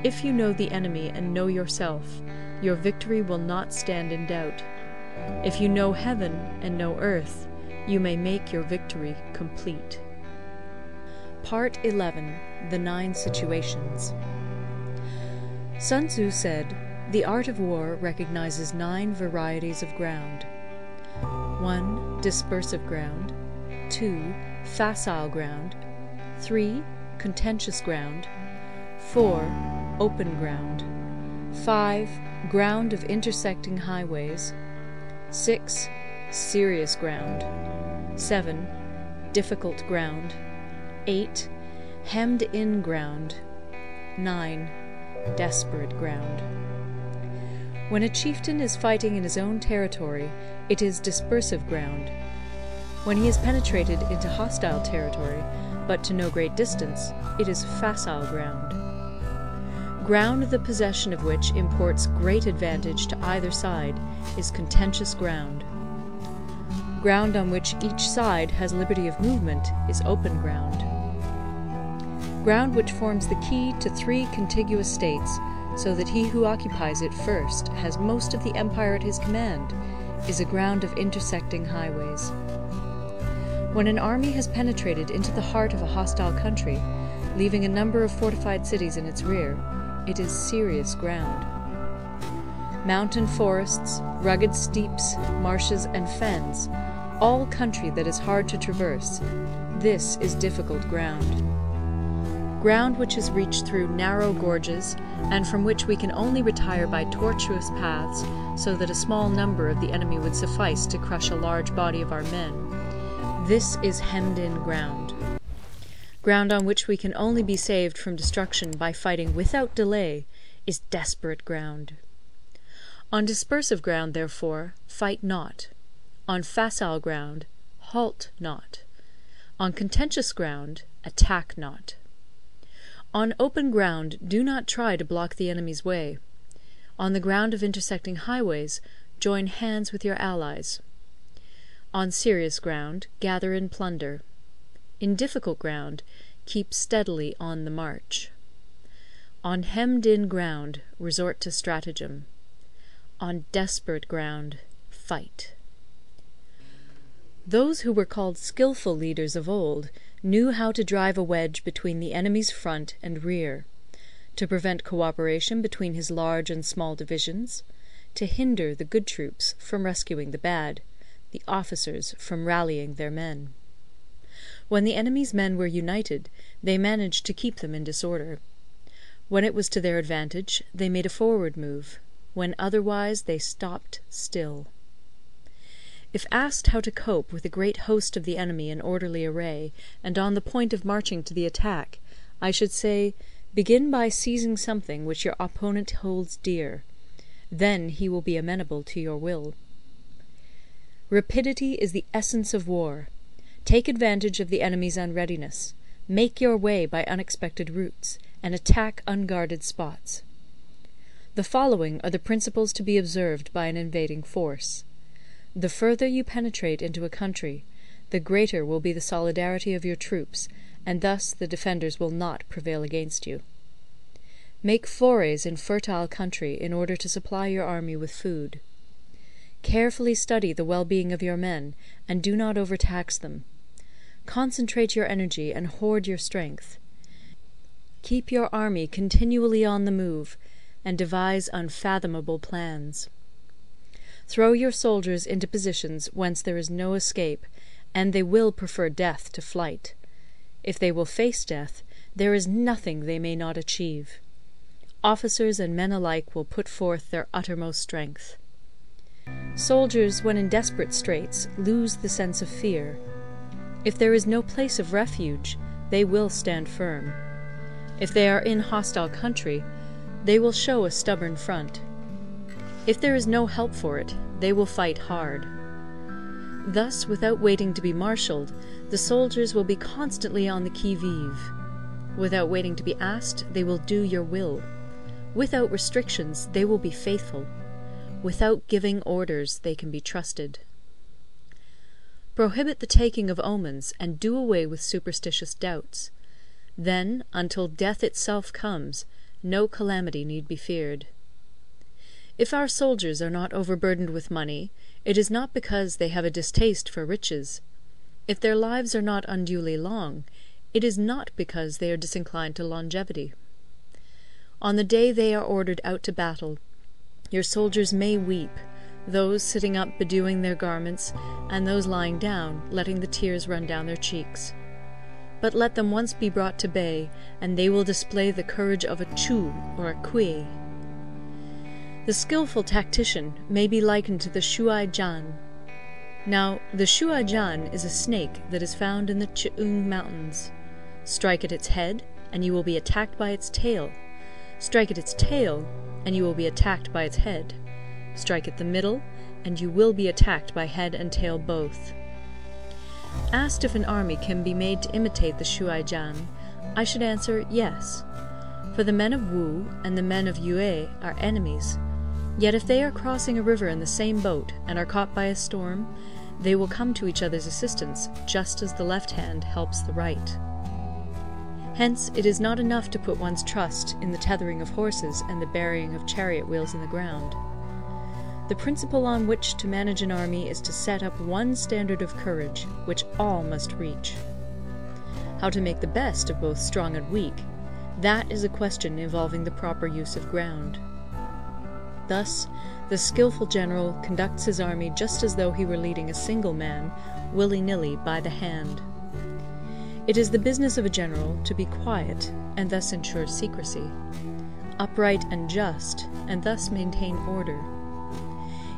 [SPEAKER 1] "If you know the enemy and know yourself, your victory will not stand in doubt. If you know heaven and know earth, you may make your victory complete." Part 11. The 9 Situations. Sun Tzu said, "The art of war recognizes 9 varieties of ground. 1. Dispersive ground. 2. Facile ground. 3. Contentious ground. 4. Open ground. 5. Ground of intersecting highways. 6. Serious ground. 7. Difficult ground. 8. Hemmed-in ground. 9. Desperate ground. When a chieftain is fighting in his own territory, it is dispersive ground. When he has penetrated into hostile territory, but to no great distance, it is facile ground. Ground the possession of which imports great advantage to either side is contentious ground. Ground on which each side has liberty of movement is open ground. Ground which forms the key to 3 contiguous states, so that he who occupies it first has most of the empire at his command, is a ground of intersecting highways. When an army has penetrated into the heart of a hostile country, leaving a number of fortified cities in its rear, it is serious ground. Mountain forests, rugged steeps, marshes, and fens, all country that is hard to traverse, this is difficult ground. Ground which is reached through narrow gorges, and from which we can only retire by tortuous paths, so that a small number of the enemy would suffice to crush a large body of our men. This is hemmed-in ground. Ground on which we can only be saved from destruction by fighting without delay is desperate ground. On dispersive ground, therefore, fight not. On facile ground, halt not. On contentious ground, attack not. On open ground, do not try to block the enemy's way. On the ground of intersecting highways, join hands with your allies. On serious ground, gather in plunder. In difficult ground, keep steadily on the march. On hemmed-in ground, resort to stratagem. On desperate ground, fight. Those who were called skilful leaders of old knew how to drive a wedge between the enemy's front and rear, to prevent co-operation between his large and small divisions, to hinder the good troops from rescuing the bad, the officers from rallying their men. When the enemy's men were united, they managed to keep them in disorder. When it was to their advantage, they made a forward move; when otherwise, they stopped still. If asked how to cope with a great host of the enemy in orderly array, and on the point of marching to the attack, I should say, begin by seizing something which your opponent holds dear. Then he will be amenable to your will. Rapidity is the essence of war. Take advantage of the enemy's unreadiness. Make your way by unexpected routes, and attack unguarded spots. The following are the principles to be observed by an invading force. The further you penetrate into a country, the greater will be the solidarity of your troops, and thus the defenders will not prevail against you. Make forays in fertile country in order to supply your army with food. Carefully study the well-being of your men, and do not overtax them. Concentrate your energy and hoard your strength. Keep your army continually on the move, and devise unfathomable plans. Throw your soldiers into positions whence there is no escape, and they will prefer death to flight. If they will face death, there is nothing they may not achieve. Officers and men alike will put forth their uttermost strength. Soldiers, when in desperate straits, lose the sense of fear. If there is no place of refuge, they will stand firm. If they are in hostile country, they will show a stubborn front. If there is no help for it, they will fight hard. Thus, without waiting to be marshalled, the soldiers will be constantly on the qui-vive. Without waiting to be asked, they will do your will. Without restrictions, they will be faithful. Without giving orders, they can be trusted. Prohibit the taking of omens, and do away with superstitious doubts. Then, until death itself comes, no calamity need be feared. If our soldiers are not overburdened with money, it is not because they have a distaste for riches. If their lives are not unduly long, it is not because they are disinclined to longevity. On the day they are ordered out to battle, your soldiers may weep, those sitting up bedewing their garments, and those lying down letting the tears run down their cheeks. But let them once be brought to bay, and they will display the courage of a Chu or a Kui. The skilful tactician may be likened to the Shuai-jan. Now, the Shuai-jan is a snake that is found in the Ch'ung Mountains. Strike at its head, and you will be attacked by its tail. Strike at its tail, and you will be attacked by its head. Strike at the middle, and you will be attacked by head and tail both. Asked if an army can be made to imitate the Shuai-jan, I should answer yes. For the men of Wu and the men of Yue are enemies. Yet if they are crossing a river in the same boat and are caught by a storm, they will come to each other's assistance, just as the left hand helps the right. Hence, it is not enough to put one's trust in the tethering of horses and the burying of chariot wheels in the ground. The principle on which to manage an army is to set up one standard of courage, which all must reach. How to make the best of both strong and weak, that is a question involving the proper use of ground. Thus, the skilful general conducts his army just as though he were leading a single man, willy-nilly by the hand. It is the business of a general to be quiet, and thus ensure secrecy, upright and just, and thus maintain order.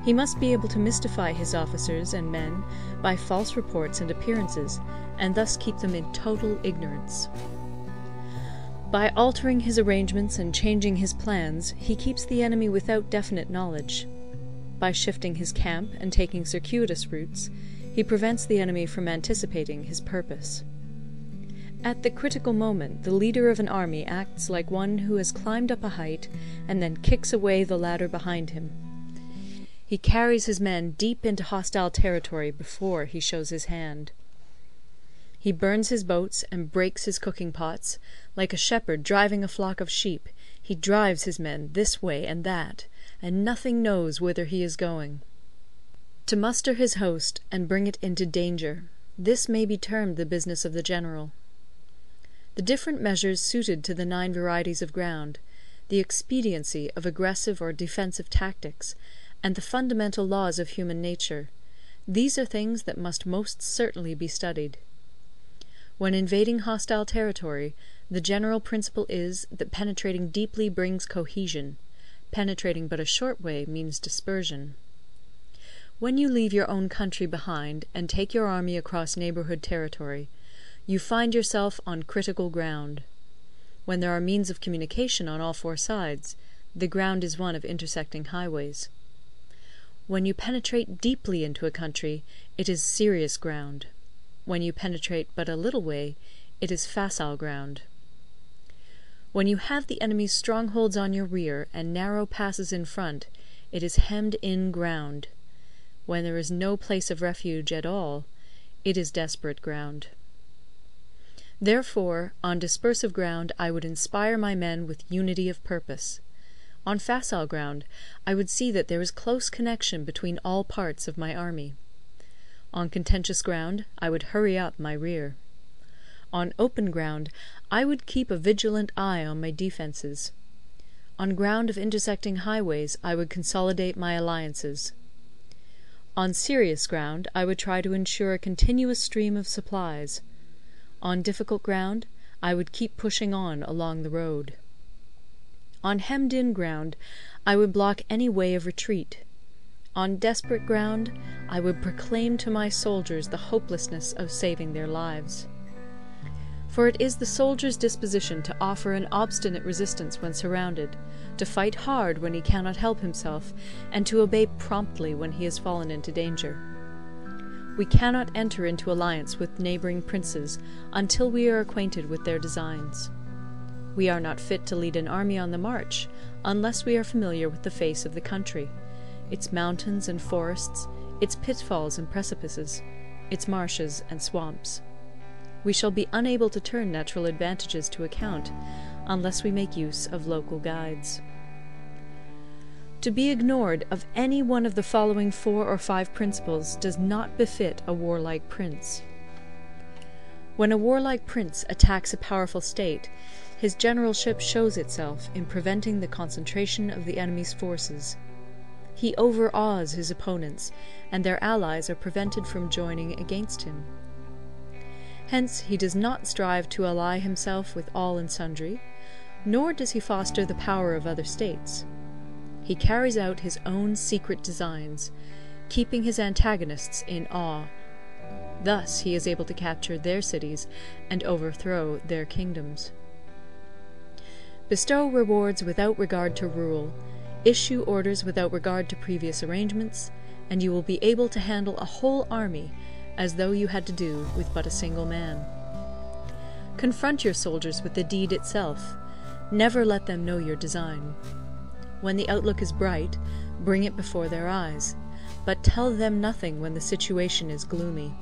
[SPEAKER 1] He must be able to mystify his officers and men by false reports and appearances, and thus keep them in total ignorance. By altering his arrangements and changing his plans, he keeps the enemy without definite knowledge. By shifting his camp and taking circuitous routes, he prevents the enemy from anticipating his purpose. At the critical moment, the leader of an army acts like one who has climbed up a height and then kicks away the ladder behind him. He carries his men deep into hostile territory before he shows his hand. He burns his boats and breaks his cooking pots. Like a shepherd driving a flock of sheep, he drives his men this way and that, and nothing knows whither he is going. To muster his host and bring it into danger, this may be termed the business of the general. The different measures suited to the 9 varieties of ground, the expediency of aggressive or defensive tactics, and the fundamental laws of human nature, these are things that must most certainly be studied. When invading hostile territory, the general principle is that penetrating deeply brings cohesion, penetrating but a short way means dispersion. When you leave your own country behind and take your army across neighbourhood territory, you find yourself on critical ground. When there are means of communication on all 4 sides, the ground is one of intersecting highways. When you penetrate deeply into a country, it is serious ground. When you penetrate but a little way, it is facile ground. When you have the enemy's strongholds on your rear and narrow passes in front, it is hemmed-in ground. When there is no place of refuge at all, it is desperate ground. Therefore, on dispersive ground I would inspire my men with unity of purpose. On facile ground I would see that there is close connection between all parts of my army. On contentious ground I would hurry up my rear. On open ground I would keep a vigilant eye on my defences. On ground of intersecting highways I would consolidate my alliances. On serious ground I would try to ensure a continuous stream of supplies. On difficult ground I would keep pushing on along the road. On hemmed-in ground I would block any way of retreat. On desperate ground I would proclaim to my soldiers the hopelessness of saving their lives. For it is the soldier's disposition to offer an obstinate resistance when surrounded, to fight hard when he cannot help himself, and to obey promptly when he has fallen into danger. We cannot enter into alliance with neighbouring princes until we are acquainted with their designs. We are not fit to lead an army on the march unless we are familiar with the face of the country, its mountains and forests, its pitfalls and precipices, its marshes and swamps. We shall be unable to turn natural advantages to account unless we make use of local guides. To be ignored of any one of the following 4 or 5 principles does not befit a warlike prince. When a warlike prince attacks a powerful state, his generalship shows itself in preventing the concentration of the enemy's forces. He overawes his opponents, and their allies are prevented from joining against him. Hence he does not strive to ally himself with all and sundry, nor does he foster the power of other states. He carries out his own secret designs, keeping his antagonists in awe. Thus he is able to capture their cities and overthrow their kingdoms. Bestow rewards without regard to rule, issue orders without regard to previous arrangements, and you will be able to handle a whole army as though you had to do with but a single man. Confront your soldiers with the deed itself. Never let them know your design. When the outlook is bright, bring it before their eyes, but tell them nothing when the situation is gloomy.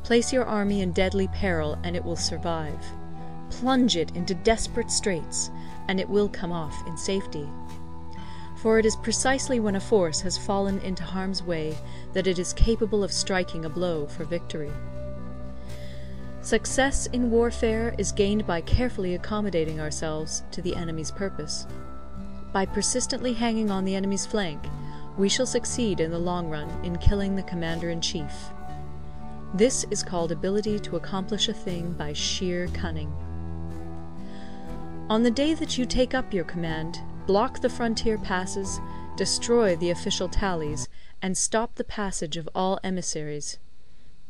[SPEAKER 1] Place your army in deadly peril, and it will survive. Plunge it into desperate straits, and it will come off in safety. For it is precisely when a force has fallen into harm's way that it is capable of striking a blow for victory. Success in warfare is gained by carefully accommodating ourselves to the enemy's purpose. By persistently hanging on the enemy's flank, we shall succeed in the long run in killing the commander-in-chief. This is called ability to accomplish a thing by sheer cunning. On the day that you take up your command, block the frontier passes, destroy the official tallies, and stop the passage of all emissaries.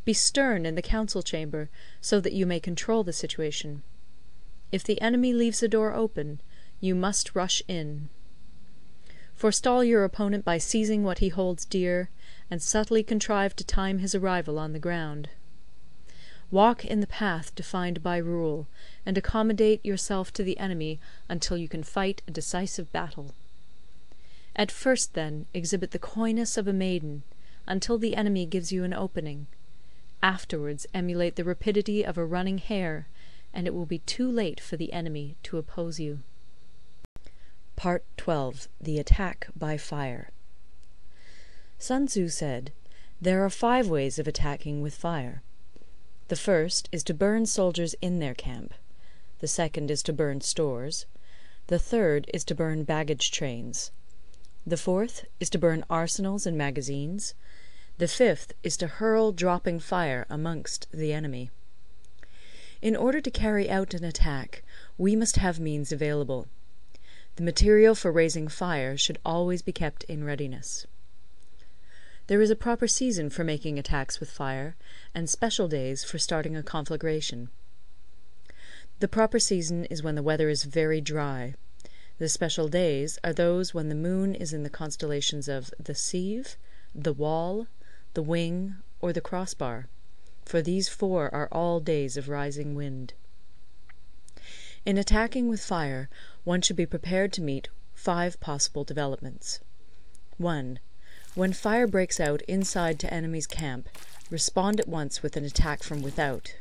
[SPEAKER 1] Be stern in the council chamber, so that you may control the situation. If the enemy leaves the door open, you must rush in. Forestall your opponent by seizing what he holds dear, and subtly contrive to time his arrival on the ground. Walk in the path defined by rule, and accommodate yourself to the enemy until you can fight a decisive battle. At first, then, exhibit the coyness of a maiden, until the enemy gives you an opening. Afterwards emulate the rapidity of a running hare, and it will be too late for the enemy to oppose you. Part 12. The Attack by Fire. Sun Tzu said, "There are 5 ways of attacking with fire. The first is to burn soldiers in their camp. The second is to burn stores. The third is to burn baggage trains. The fourth is to burn arsenals and magazines. The fifth is to hurl dropping fire amongst the enemy." In order to carry out an attack, we must have means available. The material for raising fire should always be kept in readiness. There is a proper season for making attacks with fire, and special days for starting a conflagration. The proper season is when the weather is very dry. The special days are those when the moon is in the constellations of the Sieve, the Wall, the Wing, or the Crossbar, for these 4 are all days of rising wind. In attacking with fire, one should be prepared to meet 5 possible developments. 1. When fire breaks out inside to enemy's camp, respond at once with an attack from without.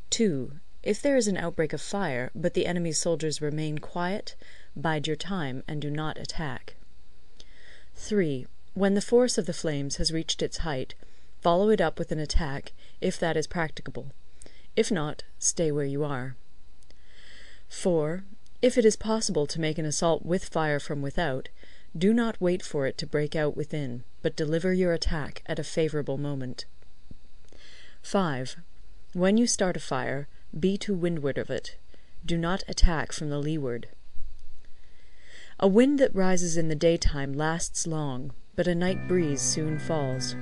[SPEAKER 1] 2. If there is an outbreak of fire, but the enemy's soldiers remain quiet, bide your time and do not attack. 3. When the force of the flames has reached its height, follow it up with an attack, if that is practicable. If not, stay where you are. 4. If it is possible to make an assault with fire from without, do not wait for it to break out within, but deliver your attack at a favourable moment. 5. When you start a fire, be to windward of it. Do not attack from the leeward. A wind that rises in the daytime lasts long, but a night breeze soon falls.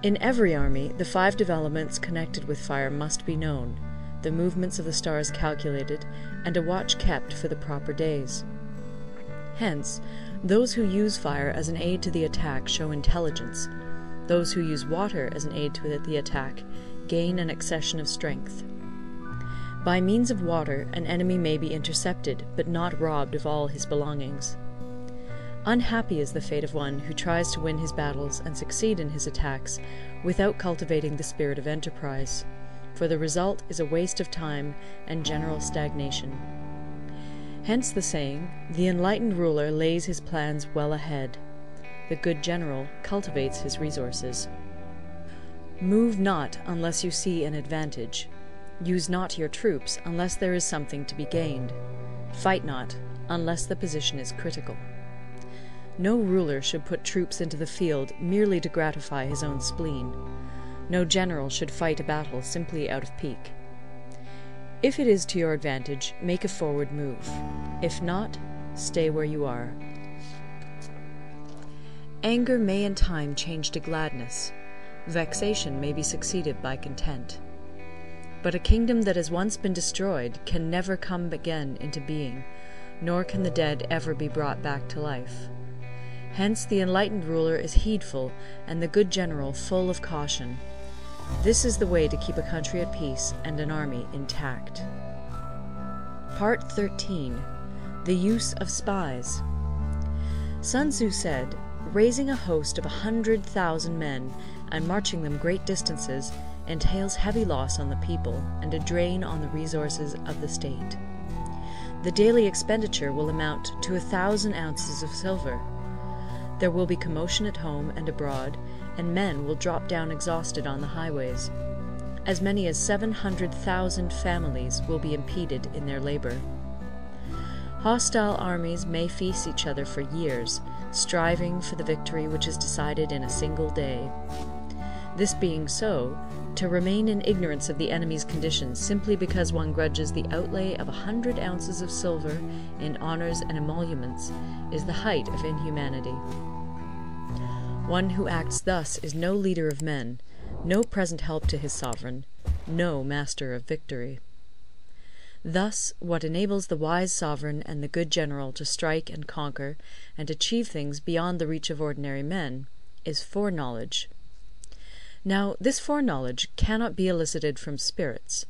[SPEAKER 1] In every army, the 5 developments connected with fire must be known, the movements of the stars calculated, and a watch kept for the proper days. Hence, those who use fire as an aid to the attack show intelligence. Those who use water as an aid to the attack gain an accession of strength. By means of water, an enemy may be intercepted, but not robbed of all his belongings. Unhappy is the fate of one who tries to win his battles and succeed in his attacks without cultivating the spirit of enterprise, for the result is a waste of time and general stagnation. Hence the saying, "The enlightened ruler lays his plans well ahead. The good general cultivates his resources." Move not unless you see an advantage. Use not your troops unless there is something to be gained. Fight not unless the position is critical. No ruler should put troops into the field merely to gratify his own spleen. No general should fight a battle simply out of pique. If it is to your advantage, make a forward move. If not, stay where you are. Anger may in time change to gladness. Vexation may be succeeded by content. But a kingdom that has once been destroyed can never come again into being, nor can the dead ever be brought back to life. Hence the enlightened ruler is heedful, and the good general full of caution. This is the way to keep a country at peace and an army intact. Part 13. The Use of Spies. Sun Tzu said, "Raising a host of 100,000 men and marching them great distances entails heavy loss on the people and a drain on the resources of the state. The daily expenditure will amount to 1,000 ounces of silver. There will be commotion at home and abroad, and men will drop down exhausted on the highways. As many as 700,000 families will be impeded in their labor. Hostile armies may feast each other for years, striving for the victory which is decided in a single day. This being so, to remain in ignorance of the enemy's conditions simply because one grudges the outlay of 100 ounces of silver in honors and emoluments is the height of inhumanity. One who acts thus is no leader of men, no present help to his sovereign, no master of victory. Thus, what enables the wise sovereign and the good general to strike and conquer and achieve things beyond the reach of ordinary men is foreknowledge. Now, this foreknowledge cannot be elicited from spirits.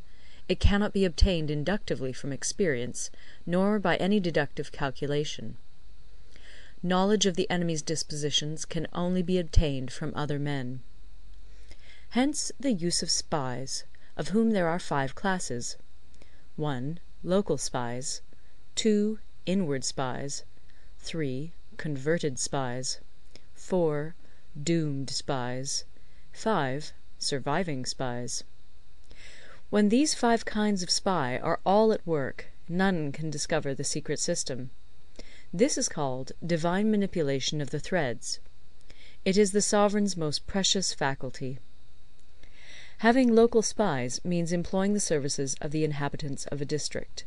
[SPEAKER 1] It cannot be obtained inductively from experience, nor by any deductive calculation. Knowledge of the enemy's dispositions can only be obtained from other men. Hence the use of spies, of whom there are 5 classes. 1. Local spies. 2. Inward spies. 3. Converted spies. 4. Doomed spies. 5. Surviving spies. When these 5 kinds of spy are all at work, none can discover the secret system. This is called divine manipulation of the threads. It is the sovereign's most precious faculty. Having local spies means employing the services of the inhabitants of a district.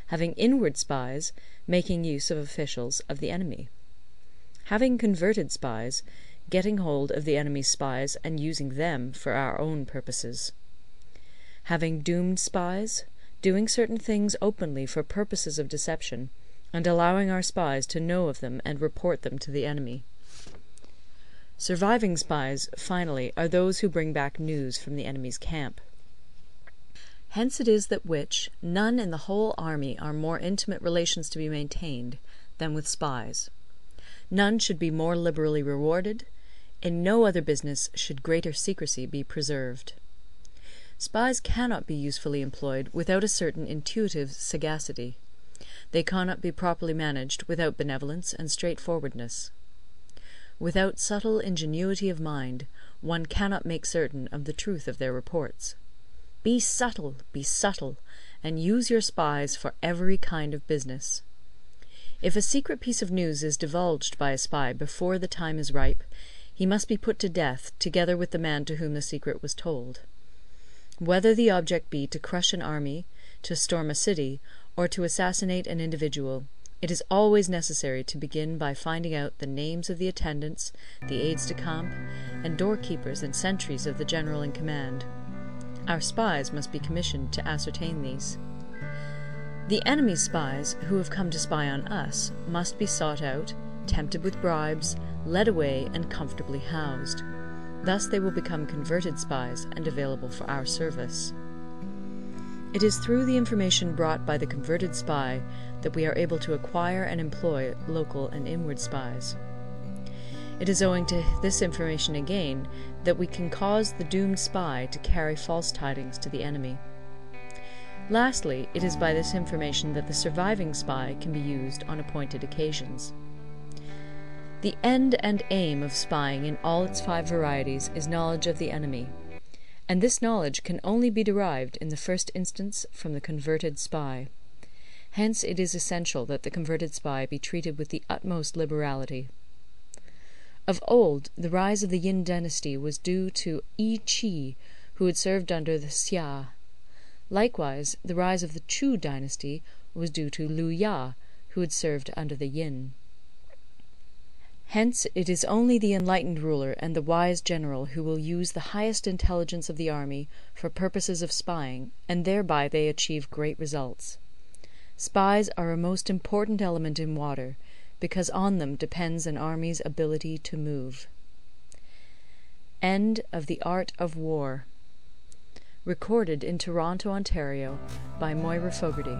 [SPEAKER 1] Having inward spies, making use of officials of the enemy. Having converted spies, getting hold of the enemy's spies and using them for our own purposes. Having doomed spies, doing certain things openly for purposes of deception, and allowing our spies to know of them and report them to the enemy. Surviving spies, finally, are those who bring back news from the enemy's camp. Hence it is that none in the whole army are more intimate relations to be maintained than with spies. None should be more liberally rewarded. In no other business should greater secrecy be preserved. Spies cannot be usefully employed without a certain intuitive sagacity. They cannot be properly managed without benevolence and straightforwardness. Without subtle ingenuity of mind, one cannot make certain of the truth of their reports. Be subtle, and use your spies for every kind of business. If a secret piece of news is divulged by a spy before the time is ripe, he must be put to death together with the man to whom the secret was told. Whether the object be to crush an army, to storm a city, or to assassinate an individual, it is always necessary to begin by finding out the names of the attendants, the aides de camp, and doorkeepers and sentries of the general in command. Our spies must be commissioned to ascertain these. The enemy's spies, who have come to spy on us, must be sought out, tempted with bribes, led away, and comfortably housed. Thus they will become converted spies and available for our service. It is through the information brought by the converted spy that we are able to acquire and employ local and inward spies. It is owing to this information again that we can cause the doomed spy to carry false tidings to the enemy. Lastly, it is by this information that the surviving spy can be used on appointed occasions. The end and aim of spying in all its 5 varieties is knowledge of the enemy, and this knowledge can only be derived in the first instance from the converted spy. Hence it is essential that the converted spy be treated with the utmost liberality. Of old, the rise of the Yin dynasty was due to Yi Qi, who had served under the Xia. Likewise, the rise of the Chu dynasty was due to Liu Ya, who had served under the Yin. Hence it is only the enlightened ruler and the wise general who will use the highest intelligence of the army for purposes of spying, and thereby they achieve great results. Spies are a most important element in water, because on them depends an army's ability to move. End of The Art of War. Recorded in Toronto, Ontario by Moira Fogarty.